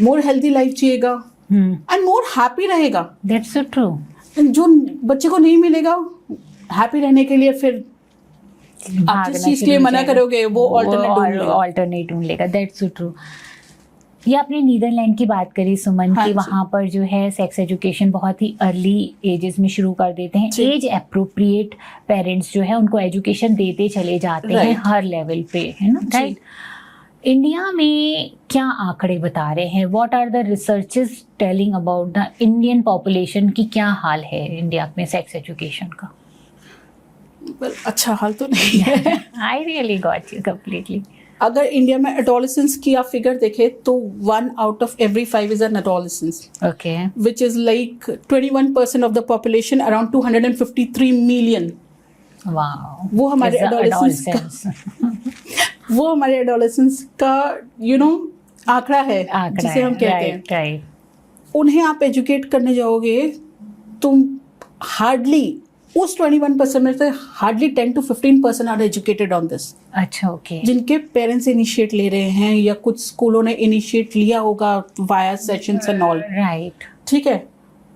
मोर हेल्दी लाइफ जिएगा, एंड मोर हैप्पी रहेगा. That's so true. And जो बच्चे को नहीं मिलेगा हैप्पी रहने के लिए, फिर आप जिस चीज के लिए मना करोगे वो ऑल्टरनेट ढूंढेगा. That's so true. ये आपने नीदरलैंड की बात करी सुमन, हाँ कि जी. वहाँ पर जो है सेक्स एजुकेशन बहुत ही अर्ली एजेस में शुरू कर देते हैं. जी. एज अप्रोप्रिएट पेरेंट्स जो है उनको एजुकेशन देते चले जाते हैं Right. हर लेवल पे, है ना. जी. राइट. इंडिया में क्या आंकड़े बता रहे हैं? What are the researches telling about the Indian population की क्या हाल है इंडिया में सेक्स एजुकेशन का? Well, अच्छा हाल तो नहीं है. I really got you completely. अगर इंडिया में एडोलेसेंस की आप फिगर देखें तो 1 out of every 5 is an adolescent, okay. which is like 21% of the population, around 253 million. Wow. वो हमारे एडोलेसेंस का आंकड़ा है जिसे हम कहते हैं. राइट. उन्हें आप एजुकेट करने जाओगे, तुम हार्डली उस 21% में से hardly 10 to 15% are educated on this. अच्छा. ओके. जिनके पेरेंट्स इनिशिएट ले रहे हैं या कुछ स्कूलों ने इनिशिएट लिया होगा via sessions and all. Right. ठीक है,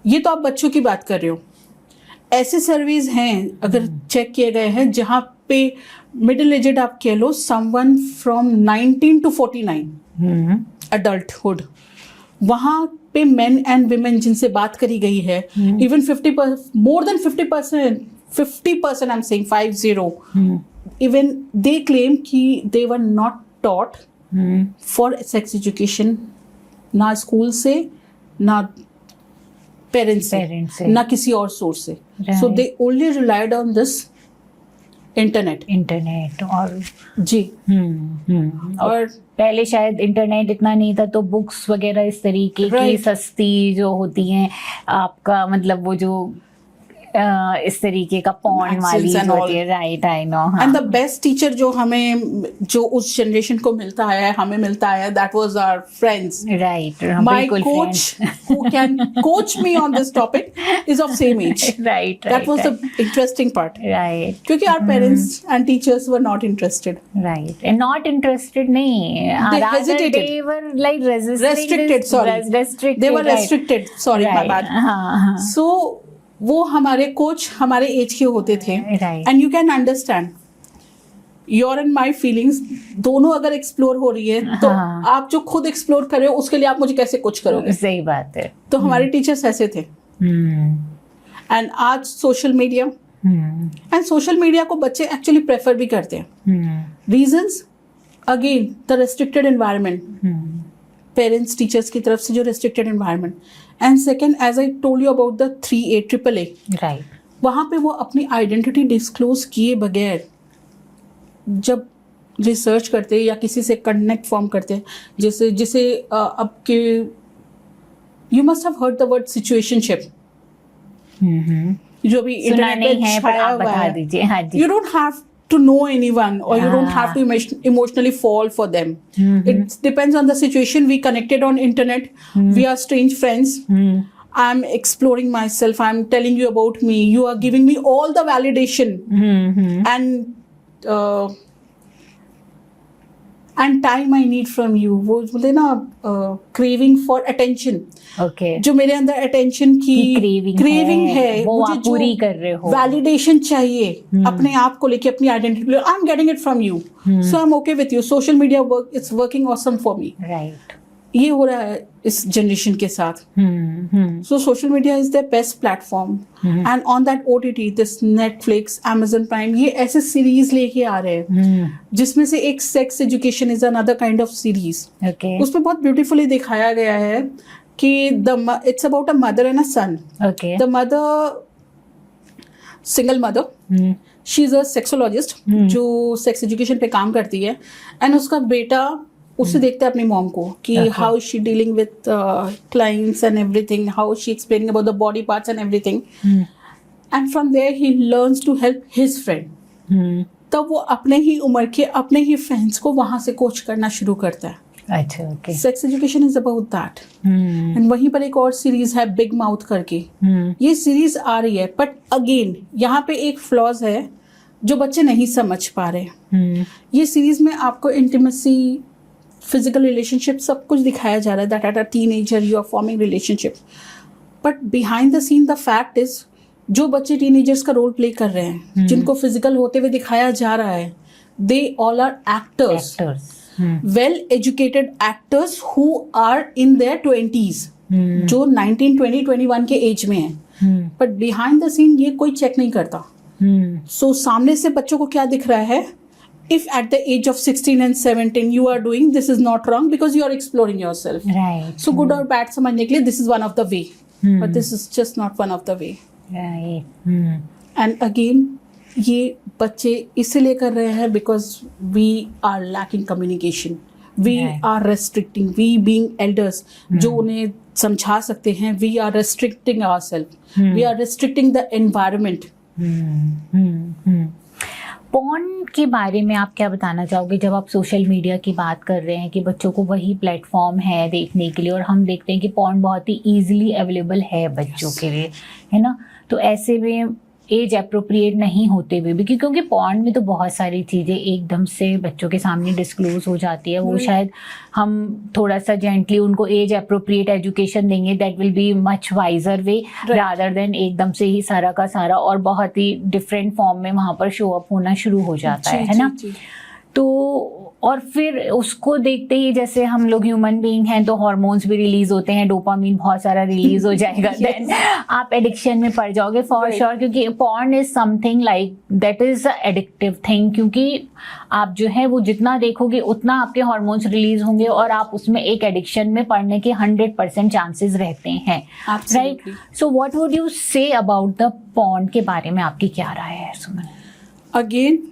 ये तो आप बच्चों की बात कर रहे हो. ऐसे सर्वेज हैं अगर चेक किए गए हैं जहाँ पे मिडिल एजेड आप कह लो, समवन फ्रॉम 19 to 49 अडल्टहुड, वहाँ पे मेन एंड विमेन जिनसे बात करी गई है, even 50%, more than 50% I am saying 50, even they claim कि they were not taught for sex education, ना स्कूल से, ना पेरेंट्स से, ना किसी और सोर्स से. So they only relied on this internet. और जी. और पहले शायद इंटरनेट इतना नहीं था, तो बुक्स वगैरह इस तरीके की Right. सस्ती जो होती हैं, आपका मतलब वो जो इस तरीके का पॉर्न वाली Magazines and जो all. होती है. Right. I know. And the best teacher जो उस जनरेशन को मिलता है, हमें मिलता है, that was our friends. Right. My coach who can coach me on this topic is of same age. Right. That was the interesting part. Right. क्योंकि our parents and teachers were not interested. Right. And not interested नहीं. They Rather hesitated. They were like Restricted, sorry. Restricted. They were right. restricted. Sorry, my Right. bad. हाँ. So वो हमारे coach हमारे as के होते थे. Right. And you can understand your and my feelings दोनों अगर एक्सप्लोर हो रही है तो हाँ. आप जो खुद एक्सप्लोर कर रहे हो उसके लिए आप मुझे कैसे कोच करोगे. सही बात है. तो हमारे टीचर्स ऐसे थे. एंड आज social media, and social media को बच्चे एक्चुअली प्रेफर भी करते हैं. Reasons again the restricted environment, parents teachers की तरफ से जो restricted environment, and second as I told you about the 3A AAA, right. वहाँ पे वो अपनी आइडेंटिटी डिस्क्लोज किए बगैर जब रिसर्च करते या किसी से कनेक्ट फॉर्म करते, जिसे अब के you must have heard the word situationship, जो अभी सुना इंटरनेट नहीं पे है पर छाया आप हुआ बता है. दीजिए. हाँ जी. You don't have to know anyone, or you don't have to emotionally fall for them. It depends on the situation. We connected on internet. We are strange friends. I'm exploring myself. I'm telling you about me. You are giving me all the validation and time I need from you. वो बोलते ना craving for attention. Okay. जो मेरे अंदर attention की craving है, वो मुझे आप पूरी कर रहे हो. वैलिडेशन चाहिए अपने आप को लेके, अपनी identity. I am getting it from you, so I am okay with you. Social media work, it's working awesome for me. Right. ये हो रहा है इस जनरेशन के साथ. So social media is the best platform, and on that OTT this Netflix, Amazon prime, ये ऐसे series लेके आ रहे हैं जिसमें से एक sex education is another kind of series. Okay. उसमें बहुत ब्यूटीफुली दिखाया गया है कि it's about a mother and a son. Okay. The mother, single mother, she's a sexologist जो sex education पे काम करती है, and उसका बेटा उससे देखता है अपनी मॉम को कि how is she dealing with clients and everything, how is she explaining about the body parts and everything, and from there he learns to help his friend. तब वो अपने ही उम्र के अपने ही फ्रेंड्स को वहाँ से कोच करना शुरू करता है. अच्छा, okay. Sex education is about that. And वहीं पर एक और सीरीज है बिग माउथ करके, ये सीरीज आ रही है, बट अगेन यहाँ पे एक फ्लॉज है जो बच्चे नहीं समझ पा रहे। ये सीरीज में आपको इंटीमेसी, फिजिकल रिलेशनशिप सब कुछ दिखाया जा रहा है, that at a teenager you are forming relationship, but behind the scene the fact is जो बच्चे टीनेजर्स का रोल प्ले कर रहे हैं, जिनको फिजिकल होते हुए दिखाया जा रहा है, they all are actors, well educated actors who are in their 20s, जो 19, 20, 21 के एज में है, बट बिहाइंड द सीन ये कोई चेक नहीं करता। सो सामने से बच्चों को क्या दिख रहा है, if at the age of 16 and 17 you are doing this is not wrong because you are exploring yourself, right? So good or bad समझने के लिए this is one of the way, but this is just not one of the way, right? And again ये बच्चे इसलिए कर रहे हैं because we are lacking communication, we are restricting, we being elders जो उन्हें समझा सकते हैं, we are restricting ourselves, we are restricting the environment. Porn के बारे में आप क्या बताना चाहोगे, जब आप सोशल मीडिया की बात कर रहे हैं कि बच्चों को वही प्लेटफॉर्म है देखने के लिए, और हम देखते हैं कि पॉर्न बहुत ही ईजिली अवेलेबल है बच्चों के लिए, है ना, तो ऐसे में एज अप्रोप्रिएट नहीं होते हुए भी, क्योंकि पॉर्न में तो बहुत सारी चीज़ें एकदम से बच्चों के सामने डिस्क्लोज हो जाती है, वो शायद हम थोड़ा सा जेंटली उनको एज अप्रोप्रिएट एजुकेशन देंगे, that will be much wiser way rather than एकदम से ही सारा का सारा और बहुत ही डिफरेंट फॉर्म में वहाँ पर शो अप होना शुरू हो जाता है ना। तो और फिर उसको देखते ही, जैसे हम लोग ह्यूमन बीइंग हैं तो हार्मोन्स भी रिलीज होते हैं, डोपामीन बहुत सारा रिलीज हो जाएगा, देन आप एडिक्शन में पड़ जाओगे फॉर श्योर, क्योंकि porn is something like that is a addictive thing, क्योंकि आप जो है वो जितना देखोगे उतना आपके हार्मोन्स रिलीज होंगे और आप उसमें एक एडिक्शन में पड़ने के 100% चांसेस रहते हैं, right? So what would you say about the porn के बारे में, आपकी क्या राय है सुमन? अगेन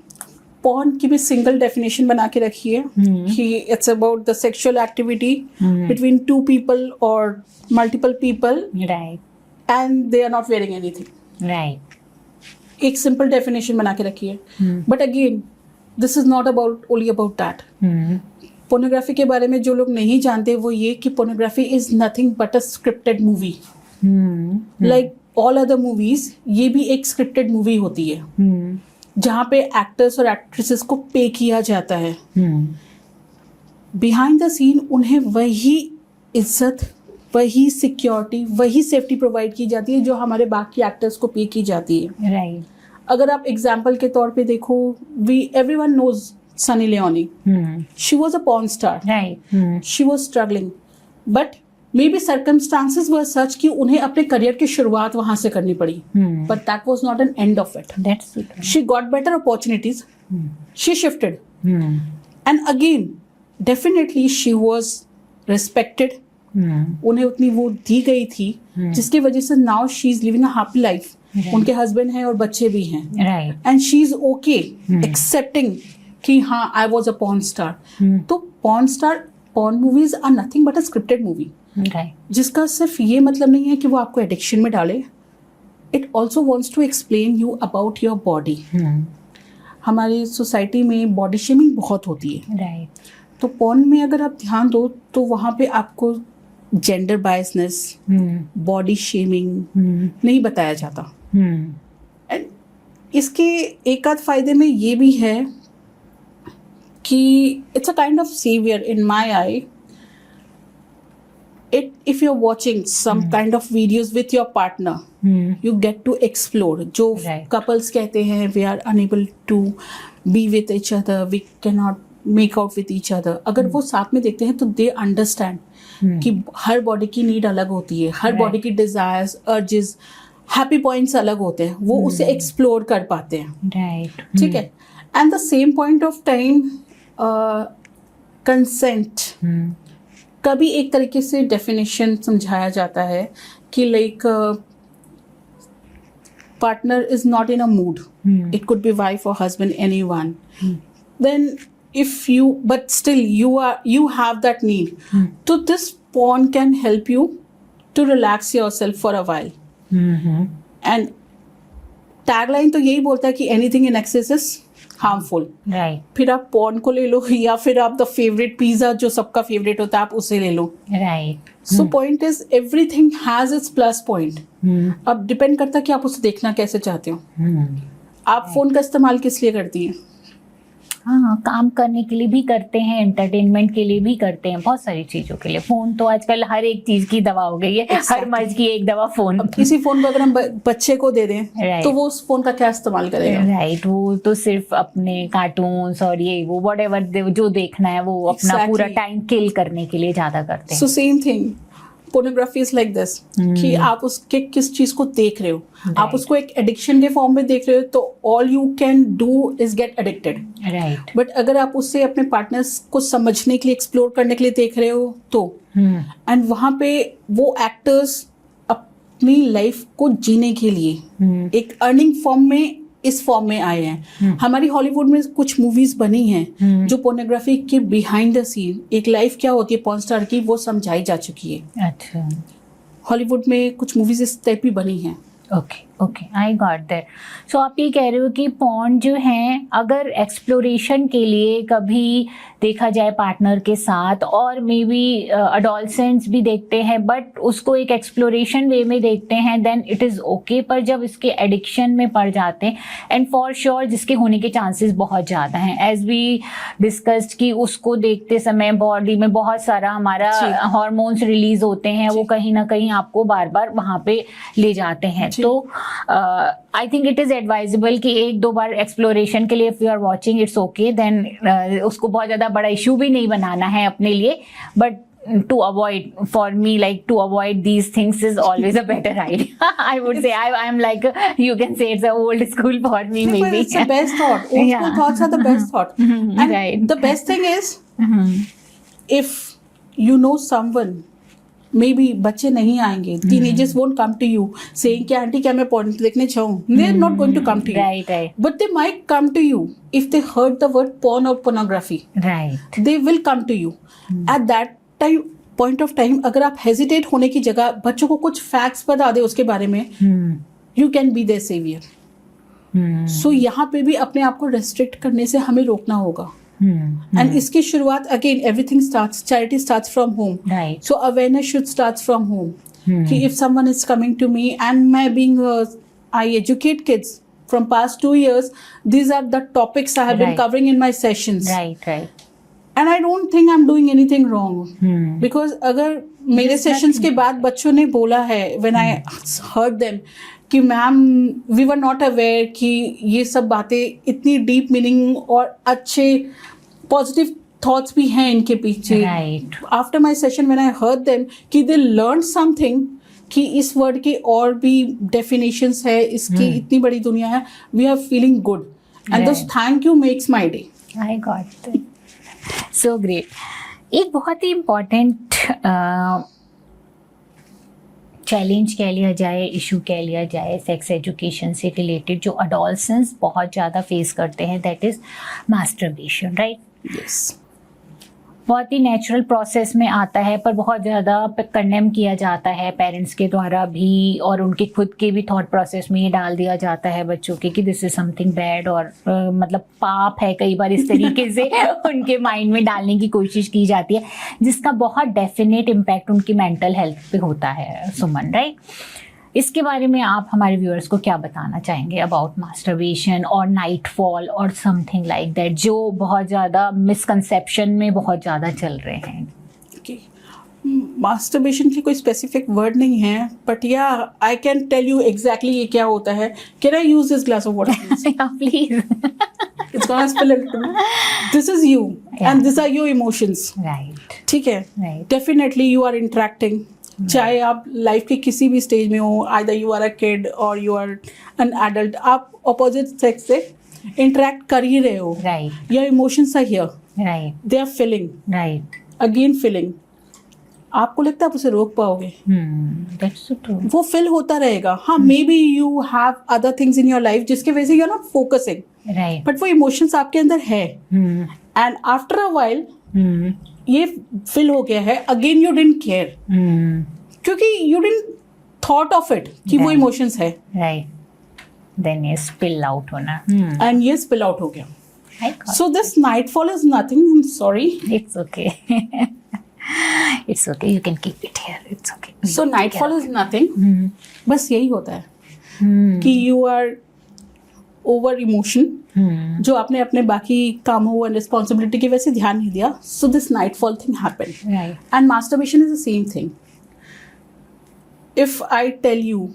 पॉर्न की भी सिंगल डेफिनेशन बना के रखी है कि it's about the sexual activity between two people और multiple people, right, and they are not wearing anything, right. एक सिंपल डेफिनेशन बना के रखी है, but again this is not about only about that. Pornography के बारे में जो लोग नहीं जानते वो ये कि pornography is nothing but a scripted movie, like all other movies, ये भी एक स्क्रिप्टेड मूवी होती है जहाँ पे एक्टर्स और एक्ट्रेसेस को पे किया जाता है। बिहाइंड द सीन उन्हें वही इज्जत, वही सिक्योरिटी, वही सेफ्टी प्रोवाइड की जाती है जो हमारे बाकी एक्टर्स को पे की जाती है, राइट। अगर आप एग्जाम्पल के तौर पे देखो, everyone knows Sunny Leone, she was a porn star, right, she was struggling, but maybe circumstances were such कि उन्हें अपने करियर की शुरुआत वहां से करनी पड़ी, but that was not an end of it. That's true. She got better opportunities, she shifted, and again definitely she was respected, उन्हें उतनी वो दी गई थी जिसकी वजह से now she is living a happy life, उनके हस्बैंड हैं और बच्चे भी हैं, right, and she is okay accepting कि हाँ I was a porn star. तो porn movies are nothing but a scripted movie, right, जिसका सिर्फ ये मतलब नहीं है कि वो आपको एडिक्शन में डाले, it also wants to explain you about your body. हमारी सोसाइटी में बॉडी शेमिंग बहुत होती है, right, तो पॉर्न में अगर आप ध्यान दो तो वहाँ पे आपको जेंडर बायसनेस, बॉडी शेमिंग नहीं बताया जाता। एंड इसके एक आध फायदे में ये भी है कि it's a kind of saviour in my eye. If you're watching some kind of videos with your partner, you get to explore. जो couples कहते हैं we are unable to be with each other, we cannot make out with each other. अगर वो साथ में देखते हैं तो they understand कि हर बॉडी की नीड अलग होती है, हर बॉडी की डिजायर्स, अर्जेस, हैप्पी पॉइंट्स अलग होते हैं, वो उसे एक्सप्लोर कर पाते हैं, right, ठीक है। At the same point of time consent का भी एक तरीके से डेफिनेशन समझाया जाता है कि like partner is not in a mood, it could be wife और husband, anyone, then if you but still you have that need, so this porn can help you to relax yourself for a while, and tagline तो यही बोलता है कि anything in excess is harmful. Right फिर आप porn को ले लो या फिर आप द फेवरेट पिज्जा जो सबका फेवरेट होता है आप उसे ले लो। Right so point is everything has its plus point. अब डिपेंड करता है कि आप उसे देखना कैसे चाहते हो। आप फोन का इस्तेमाल किस लिए करती हैं? हाँ, काम करने के लिए भी करते हैं, एंटरटेनमेंट के लिए भी करते हैं, बहुत सारी चीजों के लिए। फोन तो आजकल हर एक चीज की दवा हो गई है। हर मर्ज की एक दवा फोन। अब इसी फोन को अगर हम बच्चे को दे दें Right. तो वो उस फोन का क्या इस्तेमाल करेगा? राइट वो तो सिर्फ अपने कार्टून्स और ये वो व्हाटएवर जो देखना है वो अपना Exactly. पूरा टाइम किल करने के लिए ज्यादा करते सो हैं। Same thing pornography is like this कि आप उसके किस चीज को देख रहे हो। आप उसको एक एडिक्शन के फॉर्म में देख रहे हो तो all you can do is get addicted. Right but अगर आप उससे अपने पार्टनर्स को समझने के लिए एक्सप्लोर करने के लिए देख रहे हो तो एंड वहां पे वो एक्टर्स अपनी लाइफ को जीने के लिए एक अर्निंग फॉर्म में इस फॉर्म में आए हैं। हमारी हॉलीवुड में कुछ मूवीज बनी हैं जो पोर्नोग्राफी के बिहाइंड द सीन एक लाइफ क्या होती है पॉर्न स्टार की वो समझाई जा चुकी है। अच्छा हॉलीवुड में कुछ मूवीज इस टाइप की बनी हैं। Okay I got that. So आप ये कह रहे हो कि पॉर्न जो है अगर एक्सप्लोरेशन के लिए कभी देखा जाए पार्टनर के साथ और मे बी अडोलसेंट्स भी देखते हैं बट उसको एक एक्सप्लोरेशन वे में देखते हैं देन इट इज़ ओके। पर जब इसके एडिक्शन में पड़ जाते हैं एंड फॉर श्योर जिसके होने के चांसेस बहुत ज़्यादा हैं एज वी डिस्कस्ड कि उसको देखते समय बॉडी में बहुत सारा हमारा हार्मोन्स रिलीज होते हैं वो कहीं ना कहीं आपको बार बार वहाँ पे ले जाते हैं। तो I think it is advisable कि एक दो बार एक्सप्लोरेशन के लिए if you are watching it's okay then उसको बहुत ज़्यादा बड़ा इशू भी नहीं बनाना है अपने लिए। But to avoid for me like to avoid these things is always a better idea. I would say I am like you can say it's a old school for me No, maybe. but it's the best thought. Old school thoughts are the best thought. And Right. the best thing is if you know someone maybe बच्चे नहीं आएंगे teenagers won't come to you saying कि aunty क्या मैं porn देखने चाहूँ they're not going to come to you. Right. But they might come to you if they heard the word porn or pornography. Right. They will come to you. At that time point of time अगर आप hesitate होने की जगह बच्चों को कुछ facts बता दे उसके बारे में you can be their saviour. So यहाँ पे भी अपने आप को रेस्ट्रिक्ट करने से हमें रोकना होगा। एंड इसकी शुरुआत again everything starts charity starts from home. So awareness should starts from home कि if someone is coming to me and मैं being I educate kids from past 2 years these are the topics I have been covering in my sessions. Right. And I don't think I'm doing anything wrong. Because अगर मेरे sessions के बाद बच्चों ने बोला है when I heard them कि ma'am we were not aware कि ये सब बातें इतनी डीप मीनिंग और अच्छे पॉजिटिव थॉट्स भी हैं इनके पीछे। After my session when I heard them कि they learned something कि इस वर्ड के और भी डेफिनेशंस है इसकी इतनी बड़ी दुनिया है we are feeling good and this thank you makes my day. I got it so great. एक बहुत ही इम्पॉर्टेंट चैलेंज कह लिया जाए इशू कह लिया जाए सेक्स एजुकेशन से रिलेटेड जो अडोलसेंट्स बहुत ज़्यादा फेस करते हैं that is masturbation. Right. Yes. बहुत ही नेचुरल प्रोसेस में आता है पर बहुत ज़्यादा कंडेम किया जाता है पेरेंट्स के द्वारा भी और उनके खुद के भी थॉट प्रोसेस में ये डाल दिया जाता है बच्चों के कि दिस इज़ समथिंग बैड और मतलब पाप है कई बार इस तरीके से उनके माइंड में डालने की कोशिश की जाती है जिसका बहुत डेफिनेट इम्पैक्ट उनकी मेंटल हेल्थ पे होता है। सुमन राइट इसके बारे में आप हमारे व्यूअर्स को क्या बताना चाहेंगे अबाउट मास्टरबेशन और नाइट फॉल और समथिंग लाइक दैट जो बहुत ज़्यादा मिसकंसेप्शन में बहुत ज़्यादा चल रहे हैं? मास्टरबेशन की कोई स्पेसिफिक वर्ड नहीं है but yeah I can tell you exactly ये क्या होता है। Can I use this glass of water please? It's gonna spill into me. This is you and these are your emotions. Right. ठीक है। Right. Definitely you are interacting. चाहे आप life के किसी भी स्टेज में हो either you are a kid or you are an adult आप opposite sex से interact कर ही रहे हो। Right. Your emotions are here. Right. They are feeling. Right. Again feeling. आपको लगता है आप उसे रोक पाओगे? That's so true. वो फील होता रहेगा। हाँ maybe you have other things in your life जिसकी वजह से you are not focusing Right. बट वो इमोशंस आपके अंदर है एंड आफ्टर अ वाइल ये फील हो गया है अगेन यू डिडंट केयर क्योंकि you didn't thought of it कि वो Right. इमोशंस है। Right. देन ये स्पिल आउट होना। एंड ये स्पिल आउट हो गया। I got So this nightfall is nothing. I'm sorry. It's okay. It's okay. You can keep it here. It's okay. So nightfall is nothing. बस यही होता है कि you are over emotion, जो आपने अपने बाकी कामों and responsibility की वजह से ध्यान नहीं दिया. So this nightfall thing happened. Right. And masturbation is the same thing. If I tell you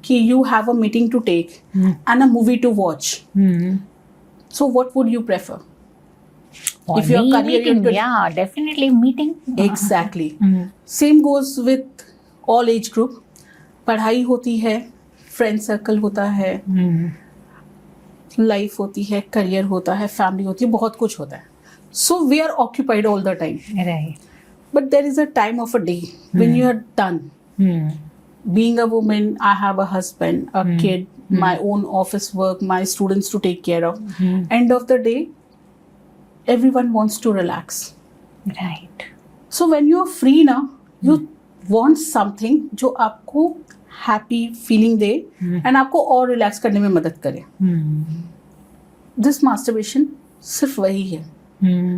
कि you have a meeting to take and a movie to watch, so what would you prefer? For If your me, career meeting, could- yeah, definitely meeting. Exactly. Same goes with all age group. पढ़ाई होती है, friend circle होता है, life होती है, career होता है, family होती है, बहुत कुछ होता है. So we are occupied all the time. Right. But there is a time of a day when you are done. Being a woman, I have a husband, a kid, my own office work, my students to take care of. End of the day, everyone wants to relax. Right. So when you are free now, you want something जो आपको happy feeling they and आपको और relax करने में मदद करे. This masturbation सिर्फ वही है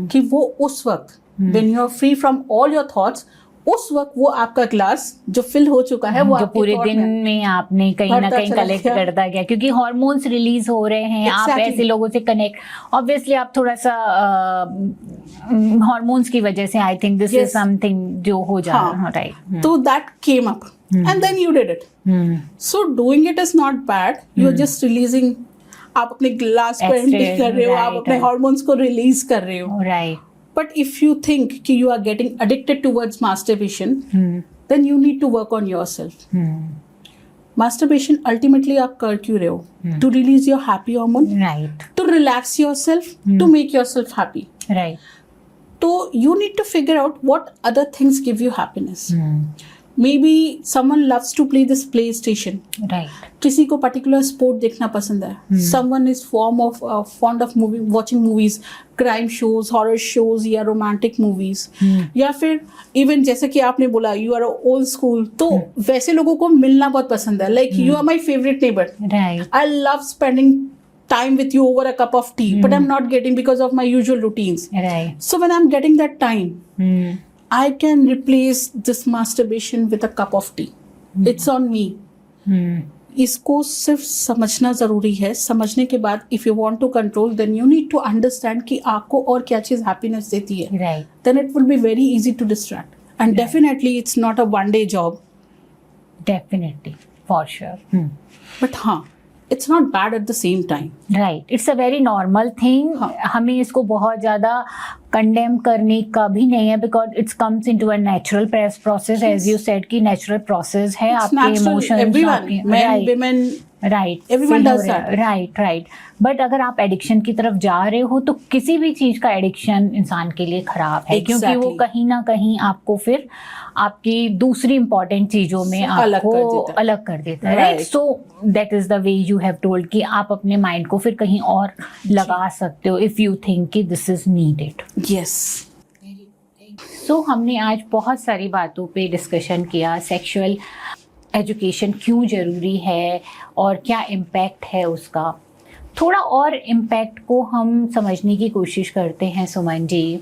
कि वो उस वक्त when you are free from all your thoughts, उस वक्त वो आपका ग्लास जो फिल हो चुका है वो जो आपके पूरे thought दिन में आपने कहीं ना बढ़ता कहीं चला कलेक्ट गया। करता गया, क्योंकि हार्मोन्स रिलीज हो रहे हैं, आप Exactly. ऐसे लोगों से कनेक्ट, ऑब्वियसली आप थोड़ा सा हार्मोन्स की वजह से I think this is Yes. Something जो हो जा रहा है। राइट। तो that came up and then you did it. So doing it is not bad. You are just releasing. आप अपने ग्लास को एम्प्टी Extra, कर रहे हो, आप right, अपने right. हार्मोन्स को रिलीज कर रहे हो. Right. But if you think कि you are getting addicted towards masturbation, then you need to work on yourself. Masturbation ultimately आप कर क्यों रहे हो? To release your happy hormone, right. to relax yourself, to make yourself happy. Right. So you need to figure out what other things give you happiness. Maybe someone loves to play this PlayStation. Right. किसी को particular sport देखना पसंद है. Someone is fond of watching movies, crime shows, horror shows या romantic movies. या फिर even जैसे कि आपने बोला you are old school, तो वैसे लोगों को मिलना बहुत पसंद है. Like you are my favorite neighbor. Right. I love spending time with you over a cup of tea, but I'm not getting because of my usual routines. Right. So when I'm getting that time, I can replace this masturbation with a cup of tea. It's on me. इसको सिर्फ समझना ज़रूरी है. समझने के बाद if you want to control, then you need to understand कि आपको और क्या चीज़ happiness देती है. Right. Then it will be very easy to distract. And definitely it's not a one-day job. Definitely, for sure. But हाँ, it's not bad at the same time. Right, it's a very normal thing. हमें इसको बहुत ज़्यादा condemn करने का भी नहीं है, because it's comes into a natural process, as you said कि नेचुरल प्रोसेस है। It's आपके natural. Emotions, Everyone, men, women, right, everyone does that. Right. But अगर आप एडिक्शन की तरफ जा रहे हो तो किसी भी चीज का एडिक्शन इंसान के लिए खराब है, क्योंकि वो Exactly. कहीं ना कहीं आपको फिर आपकी दूसरी इंपॉर्टेंट चीजों में आपको अलग कर देता है। Right, so that is the way you have told कि आप अपने माइंड को फिर कहीं और लगा सकते हो इफ यू थिंक कि दिस इज नीडेड। yes. सो हमने आज बहुत सारी बातों पे डिस्कशन किया। सेक्सुअल एजुकेशन क्यों ज़रूरी है और क्या इम्पैक्ट है उसका। थोड़ा और इम्पैक्ट को हम समझने की कोशिश करते हैं। सुमन जी,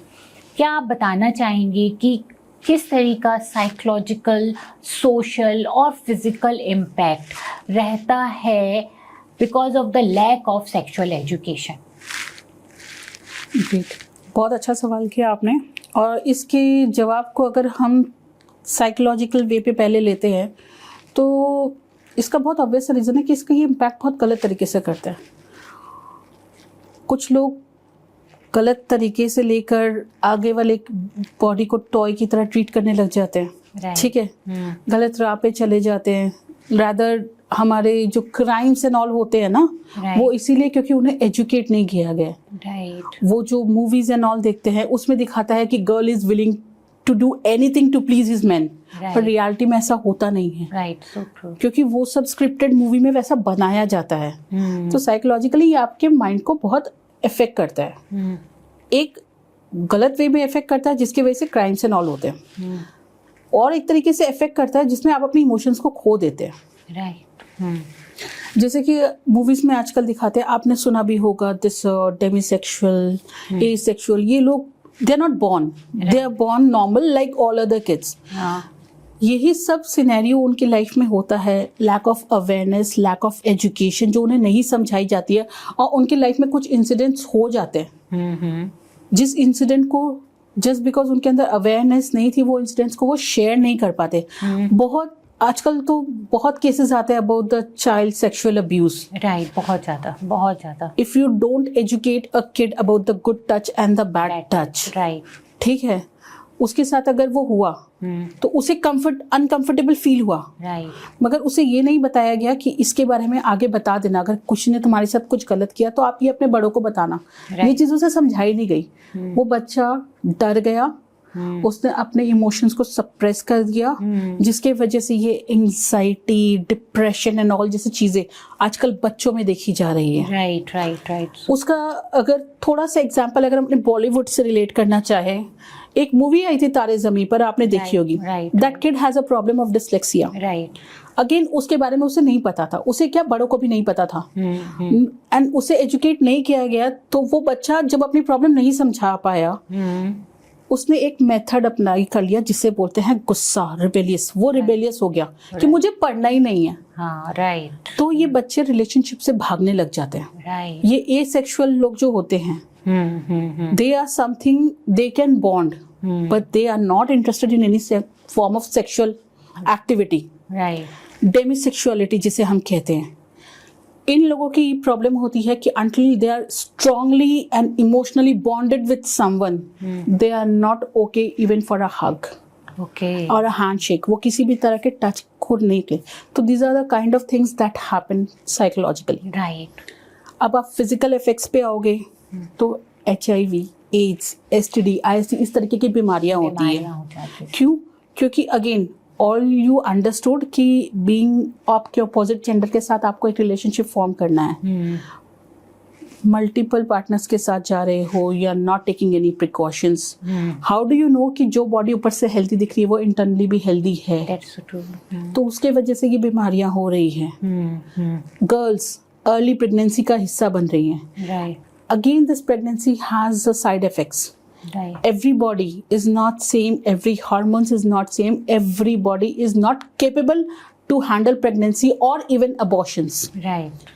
क्या आप बताना चाहेंगे कि किस तरीका साइकोलॉजिकल, सोशल और फिज़िकल इम्पैक्ट रहता है because of the lack of sexual education? Great, बहुत अच्छा सवाल किया आपने। और इसके जवाब को अगर हम साइकोलॉजिकल वे पे पहले लेते हैं तो इसका बहुत ऑब्वियस रीज़न है कि इसका ये इम्पैक्ट बहुत गलत तरीके से करता है। कुछ लोग गलत तरीके से लेकर आगे वाले बॉडी को टॉय की तरह ट्रीट करने लग जाते हैं। ठीक है, गलत राह पे चले जाते हैं। रादर हमारे जो क्राइम्स एंड ऑल होते हैं ना, वो इसीलिए क्योंकि उन्हें एजुकेट नहीं किया गया। राइट। वो जो मूवीज एंड ऑल देखते हैं उसमें दिखाता है कि girl is willing to do anything to please his man, पर रियलिटी में ऐसा होता नहीं है। Right, so true. क्योंकि वो सब स्क्रिप्टेड मूवी में वैसा बनाया जाता है। तो साइकोलॉजिकली ये आपके माइंड को बहुत इफेक्ट करता है। एक गलत वे में इफेक्ट करता है जिसकी वजह से क्राइम्स एंड ऑल होते हैं, और एक तरीके से इफेक्ट करता है जिसमें आप अपनी इमोशंस को खो देते हैं। राइट। जैसे कि मूवीज में आजकल दिखाते हैं, आपने सुना भी होगा, दिस डेमिसेक्सुअल, एसेक्सुअल, ये लोग they are not born, they are born normal like all other kids. यही सब सिनेरियो उनकी लाइफ में होता है, lack of awareness, lack of education जो उन्हें नहीं समझाई जाती है, और उनकी लाइफ में कुछ इंसिडेंट्स हो जाते हैं जिस इंसिडेंट को जस्ट बिकॉज उनके अंदर अवेयरनेस नहीं थी, वो इंसिडेंट्स को वो शेयर नहीं कर पाते। बहुत आजकल तो बहुत केसेस आते हैं about the child sexual abuse. Right, बहुत ज्यादा, बहुत ज्यादा। If you don't educate a kid about the good touch and the bad touch, right, ठीक है, उसके साथ अगर वो हुआ तो उसे अनकंफर्टेबल फील हुआ, राइट, मगर उसे ये नहीं बताया गया कि इसके बारे में आगे बता देना, अगर कुछ ने तुम्हारे साथ कुछ गलत किया तो आप ये अपने बड़ों को बताना। ये चीज उसे समझाई नहीं गई। वो बच्चा डर गया, उसने अपने इमोशंस को सप्रेस कर दिया, जिसके वजह से ये एंजाइटी, डिप्रेशन एंड ऑल जैसी चीजें आजकल बच्चों में देखी जा रही है। Right, right, right. उसका अगर थोड़ा सा एग्जांपल अगर हम अपने बॉलीवुड से रिलेट करना चाहे, एक मूवी आई थी तारे जमीन पर, आपने देखी होगी। That kid has a problem of dyslexia. Right. Again उसके बारे में उसे नहीं पता था, उसे क्या बड़ों को भी नहीं पता था, एंड उसे एजुकेट नहीं किया गया। तो वो बच्चा जब अपनी प्रॉब्लम नहीं समझा पाया, उसने एक मेथड अपनाई कर लिया जिसे बोलते हैं गुस्सा, रिबेलियस। वो रिबेलियस हो गया कि मुझे पढ़ना ही नहीं है। हाँ, राइट। तो ये बच्चे रिलेशनशिप से भागने लग जाते हैं। राइट। ये एसेक्सुअल लोग जो होते हैं, they are something they can bond, but they are not interested in any form of sexual activity. Right. Demisexuality जिसे हम कहते हैं, इन लोगों की प्रॉब्लम होती है कि until they are strongly and emotionally bonded with someone, they are not okay even for a hug. Okay. और a handshake, वो किसी भी तरह के टच को नहीं ले। तो these are the kind of things that happen psychologically. Right. अब आप फिजिकल इफेक्ट्स पे आओगे तो HIV, एड्स, STD, IST इस तरीके की बीमारियां होती है। क्यों? क्योंकि अगेन ऑल यू अंडरस्टूड कि बीइंग आपके अपोजिट जेंडर के साथ आपको एक रिलेशनशिप फॉर्म करना है, मल्टीपल पार्टनर्स के साथ जा रहे हो, या not taking any precautions. How do you know कि जो बॉडी ऊपर से हेल्दी दिख रही है वो इंटरनली भी हेल्दी है? That's true. तो उसके वजह से ये बीमारियां हो रही हैं। गर्ल्स अर्ली प्रेगनेंसी का हिस्सा बन रही हैं। Right. Again, this pregnancy has the side effects. Right. Every body is not same, every hormones is not same, every body is not capable to handle pregnancy or even abortions. Right.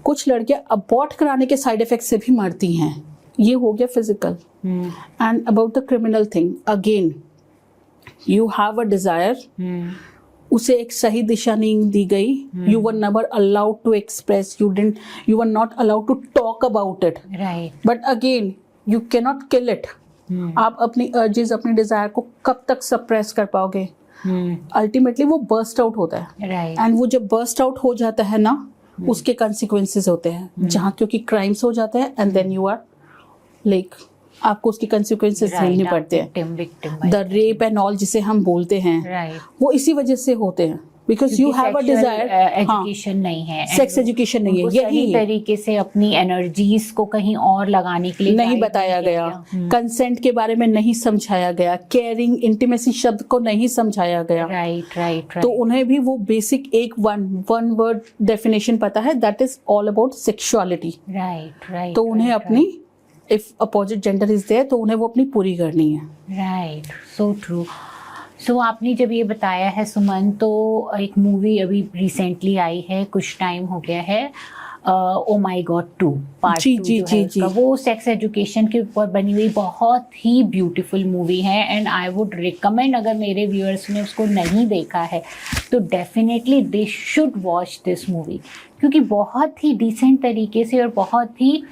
कुछ लड़कियां abort कराने के side effect से भी मरती हैं। ये हो गया physical. And about the criminal thing, again you have a desire, उसे एक सही दिशा नहीं दी गई, you were never allowed to express, you were not allowed to talk about it. Right. But again you can not kill it. आप अपनी urges, अपनी डिजायर को कब तक सप्रेस कर पाओगे? अल्टीमेटली वो बर्स्ट आउट होता है। राइट। एंड वो जब बर्स्ट आउट हो जाता है ना, उसके कंसिक्वेंसेस होते हैं, जहाँ क्योंकि क्राइम्स हो जाते हैं, and then you are like आपको उसकी कंसिक्वेंसेस झेलने पड़ते हैं। द रेप एंड ऑल जिसे हम बोलते हैं, वो इसी वजह से होते हैं, because you have a Dzire. Education नहीं है, सेक्स एजुकेशन नहीं है, यही तरीके से अपनी एनर्जीज को कहीं और लगाने के लिए नहीं बताया गया, कंसेंट के बारे में नहीं समझाया गया, केयरिंग, इंटीमेसी शब्द को नहीं समझाया गया। Right, right. तो उन्हें भी वो बेसिक एक वन वर्ड डेफिनेशन पता है, that is all about sexuality. Right, right. तो उन्हें अपनी, if opposite gender is there, तो उन्हें वो अपनी पूरी करनी है। Right, so true. सो आपने जब ये बताया है सुमन, तो एक मूवी अभी रिसेंटली आई है, कुछ टाइम हो गया है, ओ माई गॉड 2 पार्ट 2 जो है उसका, वो सेक्स एजुकेशन के ऊपर बनी हुई बहुत ही ब्यूटीफुल मूवी है। एंड आई वुड रिकमेंड, अगर मेरे व्यूअर्स ने उसको नहीं देखा है तो definitely they should watch this movie, क्योंकि बहुत ही डिसेंट तरीके से और बहुत ही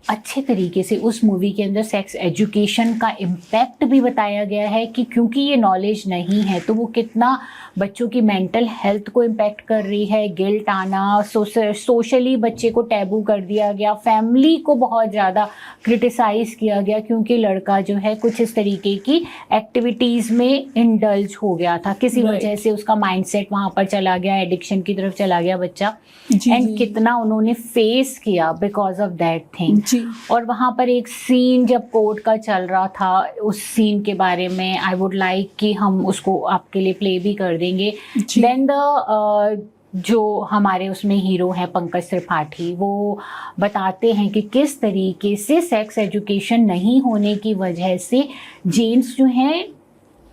अच्छे तरीके से उस मूवी के अंदर सेक्स एजुकेशन का इम्पैक्ट भी बताया गया है कि क्योंकि ये नॉलेज नहीं है तो वो कितना बच्चों की मेंटल हेल्थ को इम्पैक्ट कर रही है। गिल्ट आना, सोशली बच्चे को टैबू कर दिया गया, फैमिली को बहुत ज़्यादा क्रिटिसाइज़ किया गया क्योंकि लड़का जो है कुछ इस तरीके की एक्टिविटीज़ में इंडल्ज हो गया था, किसी वजह से उसका माइंडसेट वहाँ पर चला गया, एडिक्शन की तरफ चला गया बच्चा। एंड कितना उन्होंने फेस किया बिकॉज ऑफ दैट थिंग। और वहाँ पर एक सीन जब कोर्ट का चल रहा था, उस सीन के बारे में आई वुड लाइक कि हम उसको आपके लिए प्ले भी कर देंगे। देन जो हमारे उसमें हीरो हैं पंकज त्रिपाठी, वो बताते हैं कि किस तरीके से सेक्स एजुकेशन नहीं होने की वजह से जेंट्स जो हैं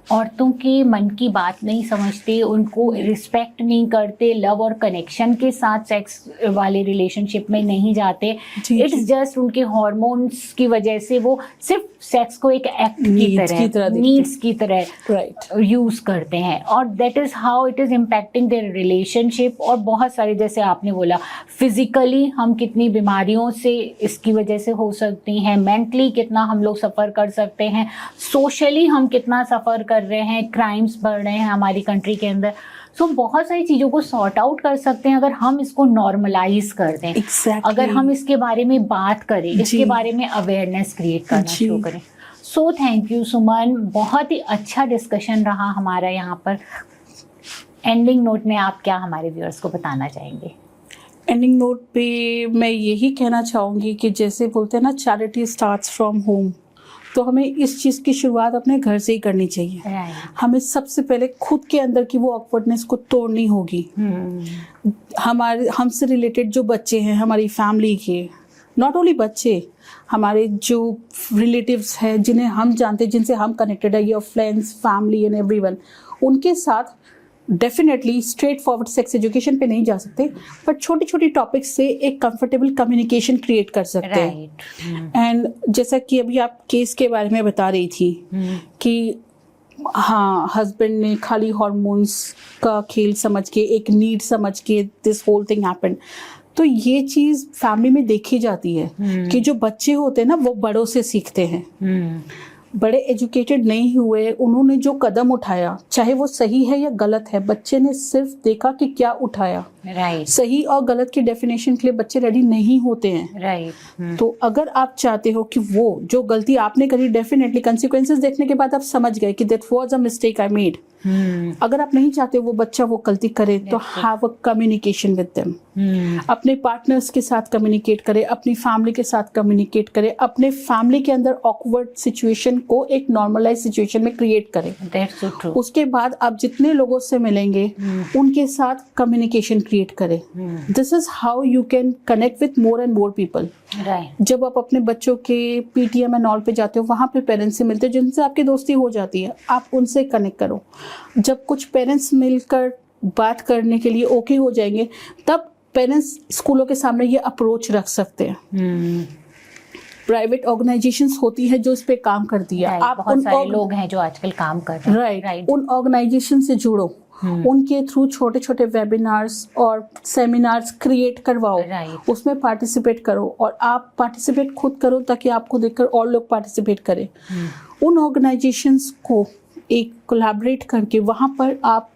औरतों के मन की बात नहीं समझते, उनको रिस्पेक्ट नहीं करते, लव और कनेक्शन के साथ सेक्स वाले रिलेशनशिप में नहीं जाते। इट्स जस्ट उनके हॉर्मोन्स की वजह से वो सिर्फ सेक्स को एक एक्ट की तरह, नीड्स की तरह यूज करते हैं, और that is how it is impacting their relationship. और बहुत सारे, जैसे आपने बोला, फिजिकली हम कितनी बीमारियों से इसकी वजह से हो सकती हैं, मेंटली कितना हम लोग सफ़र कर सकते हैं, सोशली हम कितना सफ़र कर रहे हैं, क्राइम्स बढ़ रहे हैं हमारी कंट्री के अंदर। सो बहुत सारी चीज़ों को सॉर्ट आउट कर सकते हैं अगर हम इसको नॉर्मलाइज कर दें। अगर हम इसके बारे में बात करें, इसके बारे में अवेयरनेस क्रिएट करना शुरू करें। सो थैंक यू सुमन, बहुत ही अच्छा डिस्कशन रहा हमारा यहाँ पर। एंडिंग नोट में आप क्या हमारे व्यूअर्स को बताना चाहेंगे? एंडिंग नोट पे मैं यही कहना चाहूँगी कि जैसे बोलते हैं ना, चैरिटी स्टार्ट्स फ्रॉम होम, तो हमें इस चीज़ की शुरुआत अपने घर से ही करनी चाहिए। हमें सबसे पहले खुद के अंदर की वो ऑकवर्डनेस को तोड़नी होगी। हमारे हमसे रिलेटेड जो बच्चे हैं, हमारी फैमिली के, नॉट ओनली बच्चे, हमारे जो रिलेटिव्स हैं जिन्हें हम जानते हैं, जिनसे हम कनेक्टेड है, your friends, family and everyone, उनके साथ definitely straight forward sex education पे नहीं जा सकते, बट छोटी छोटी टॉपिक्स से एक कंफर्टेबल कम्युनिकेशन क्रिएट कर सकते हैं। एंड जैसा कि अभी आप केस के बारे में बता रही थी कि हाँ, हस्बैंड ने खाली हार्मोन्स का खेल समझ के, एक नीड समझ के दिस होल थिंग हैपेंड, तो ये चीज़ फैमिली में देखी जाती है कि जो बच्चे होते हैं ना, वो बड़ों से सीखते हैं। बड़े एजुकेटेड नहीं हुए, उन्होंने जो कदम उठाया, चाहे वो सही है या गलत है, बच्चे ने सिर्फ देखा कि क्या उठाया। सही और गलत की डेफिनेशन के लिए बच्चे रेडी नहीं होते हैं। तो अगर आप चाहते हो कि वो जो गलती आपने करी, डेफिनेटली कंसिक्वेंसेस देखने के बाद आप समझ गए कि that was a mistake I made. अगर आप नहीं चाहते वो बच्चा वो गलती करे, तो have a communication with them. अपने पार्टनर्स के साथ कम्युनिकेट करें, अपनी फैमिली के साथ कम्युनिकेट करें, अपने फैमिली के अंदर ऑकवर्ड सिचुएशन को एक नॉर्मलाइज सिचुएशन में क्रिएट करें। That's so true. उसके बाद आप जितने लोगों से मिलेंगे उनके साथ कम्युनिकेशन क्रिएट करें। This is how you can connect with more and more people. जब आप अपने बच्चों के PTM एंड ऑल पे जाते हो, वहाँ पे पेरेंट्स से मिलते हो जिनसे आपकी दोस्ती हो जाती है, आप उनसे कनेक्ट करो। जब कुछ पेरेंट्स मिलकर बात करने के लिए ओके हो जाएंगे, तब पेरेंट्स स्कूलों के सामने ये अप्रोच रख सकते हैं। प्राइवेट ऑर्गेनाइजेशंस होती है जो इस पे काम करती है। आप बहुत सारे लोग हैं जो आजकल काम कर रहे हैं। राइट, उन ऑर्गेनाइजेशन से जुड़ो, उनके थ्रू छोटे छोटे वेबिनार्स और सेमिनार्स क्रिएट करवाओ, उसमें पार्टिसिपेट करो, और आप पार्टिसिपेट खुद करो ताकि आपको देखकर और लोग पार्टिसिपेट करें। उन ऑर्गेनाइजेशंस को एक कोलैबोरेट करके वहाँ पर आप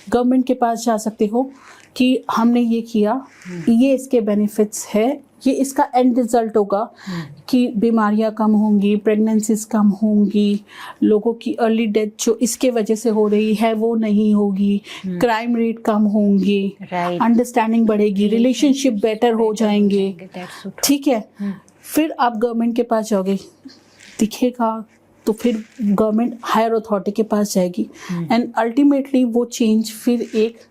गवर्नमेंट के पास जा सकते हो कि हमने ये किया, ये इसके बेनिफिट्स है, ये इसका एंड रिजल्ट होगा कि बीमारियां कम होंगी, प्रेगनेंसीज कम होंगी, लोगों की अर्ली डेथ जो इसके वजह से हो रही है वो नहीं होगी, क्राइम रेट कम होंगे, अंडरस्टैंडिंग बढ़ेगी, रिलेशनशिप बेटर हो जाएंगे। ठीक है, फिर आप गवर्नमेंट के पास जाओगे, दिखेगा तो फिर गवर्नमेंट हायर अथॉरिटी के पास जाएगी, एंड अल्टीमेटली वो चेंज फिर एक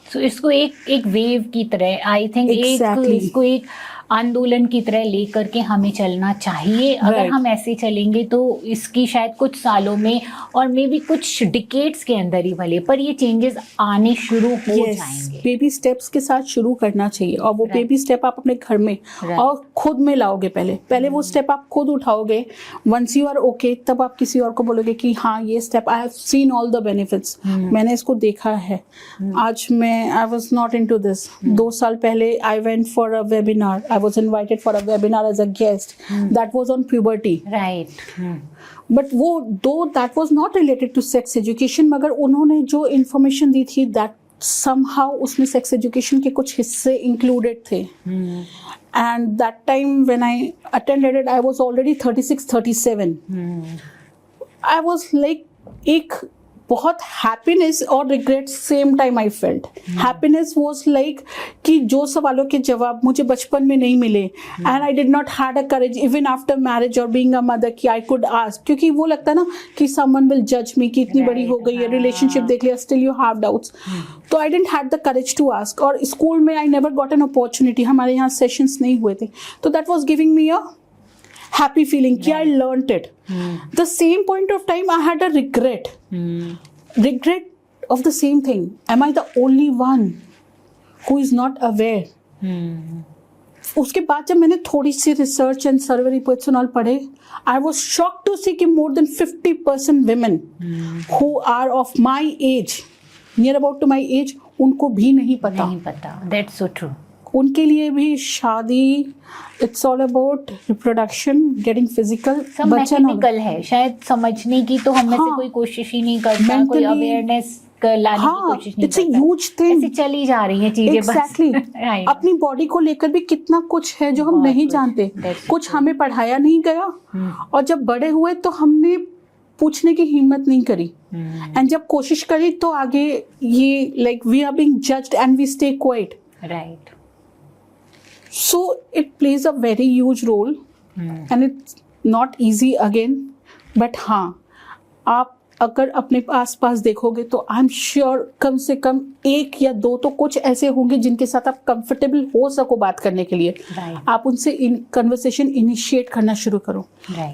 इसको एक वेव की तरह, आई थिंक इसको एक आंदोलन की तरह लेकर के हमें चलना चाहिए। अगर हम ऐसे चलेंगे तो इसकी शायद कुछ सालों में और मे बी कुछ डिकेड्स के अंदर ही भले, पर ये चेंजेस आने शुरू हो जाएंगे। बेबी स्टेप्स के साथ शुरू करना चाहिए, और वो बेबी स्टेप आप अपने घर में और खुद में लाओगे। पहले वो स्टेप आप खुद उठाओगे। वंस यू आर ओके, तब आप किसी और को बोलोगे कि हाँ, ये step I have seen all the benefits, मैंने इसको देखा है। आज मैं I was not into this. 2 साल पहले I went for a webinar, I was invited for a webinar as a guest that was on puberty. Right. But वो though that was not related to sex education, मगर उन्होंने जो information दी थी that somehow उसमें sex education के कुछ हिस्से included थे. And that time when I attended it, I was already 36, 37. I was like एक बहुत हैप्पीनेस और regret same time I felt. Happiness was like कि जो सवालों के जवाब मुझे बचपन में नहीं मिले, and I did not had a courage even after marriage और बीइंग अ मदर कि आई कुड आस्क, क्योंकि वो लगता है ना कि समवन विल जज मी कि इतनी बड़ी हो गई है, रिलेशनशिप देख लिया, स्टिल यू हैव डाउट्स. तो I didn't had the courage to ask. और स्कूल में I never got an opportunity, हमारे यहाँ सेशंस नहीं हुए थे, तो that was giving me a happy feeling कि I learnt it. The same point of time I had a regret. Regret of the same thing. Am I the only one who is not aware? उसके बाद जब मैंने थोड़ी सी research and survey reports all पढ़े, I was shocked to see कि more than 50% women who are of my age, near about to my age, उनको भी नहीं पता. That's so true. उनके लिए भी शादी, it's all about reproduction, getting physical. सब मैकेनिकल है, शायद समझने की तो हम में से कोई कोशिश ही नहीं करता, कोई अवेयरनेस लाने की कोशिश नहीं करता. It's a huge thing. ऐसे चली जा रही हैं चीजें. एग्जैक्टली. अपनी बॉडी को लेकर भी कितना कुछ है जो हम नहीं जानते, कुछ हमें पढ़ाया नहीं गया, और जब बड़े हुए तो हमने पूछने की हिम्मत नहीं करी, एंड जब कोशिश करी तो आगे ये like we are being judged and we stay quiet. Right. So it plays a very huge role, and it's not easy again. But हाँ, आप अगर अपने आसपास देखोगे तो आई एम श्योर कम से कम एक या दो तो कुछ ऐसे होंगे जिनके साथ आप कंफर्टेबल हो सको बात करने के लिए. आप उनसे कन्वर्सेशन इनिशिएट करना शुरू करो.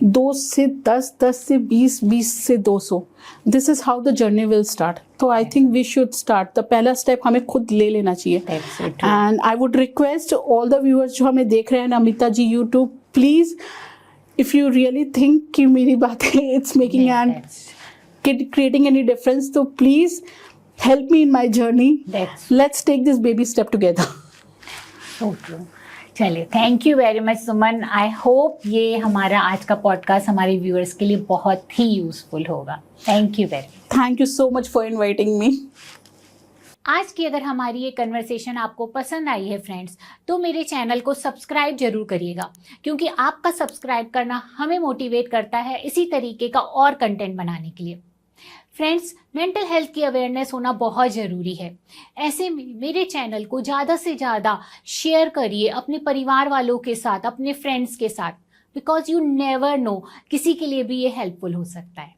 2 से 10, 10 से 20, 20 से 200. This is how the journey will start. तो I think we should start. The पहला स्टेप हमें खुद ले लेना चाहिए. And I would request all the viewers जो हमें देख रहे हैं, Amita ji YouTube, please if you really think कि मेरी बातें it's making and creating any difference, so please help me in my journey. Let's take this baby step together. So true. चलिए, thank you very much Suman. I hope ये हमारा आज का podcast हमारे viewers के लिए बहुत ही यूजफुल होगा. Thank you very much. Thank you so much for inviting me. आज की अगर हमारी ये कन्वर्सेशन आपको पसंद आई है फ्रेंड्स, तो मेरे चैनल को सब्सक्राइब जरूर करिएगा, क्योंकि आपका सब्सक्राइब करना हमें मोटिवेट करता है इसी तरीके का और कंटेंट बनाने के लिए. फ्रेंड्स, मेंटल हेल्थ की अवेयरनेस होना बहुत ज़रूरी है. ऐसे में मेरे चैनल को ज़्यादा से ज़्यादा शेयर करिए अपने परिवार वालों के साथ, अपने फ्रेंड्स के साथ, बिकॉज यू नेवर नो, किसी के लिए भी ये हेल्पफुल हो सकता है.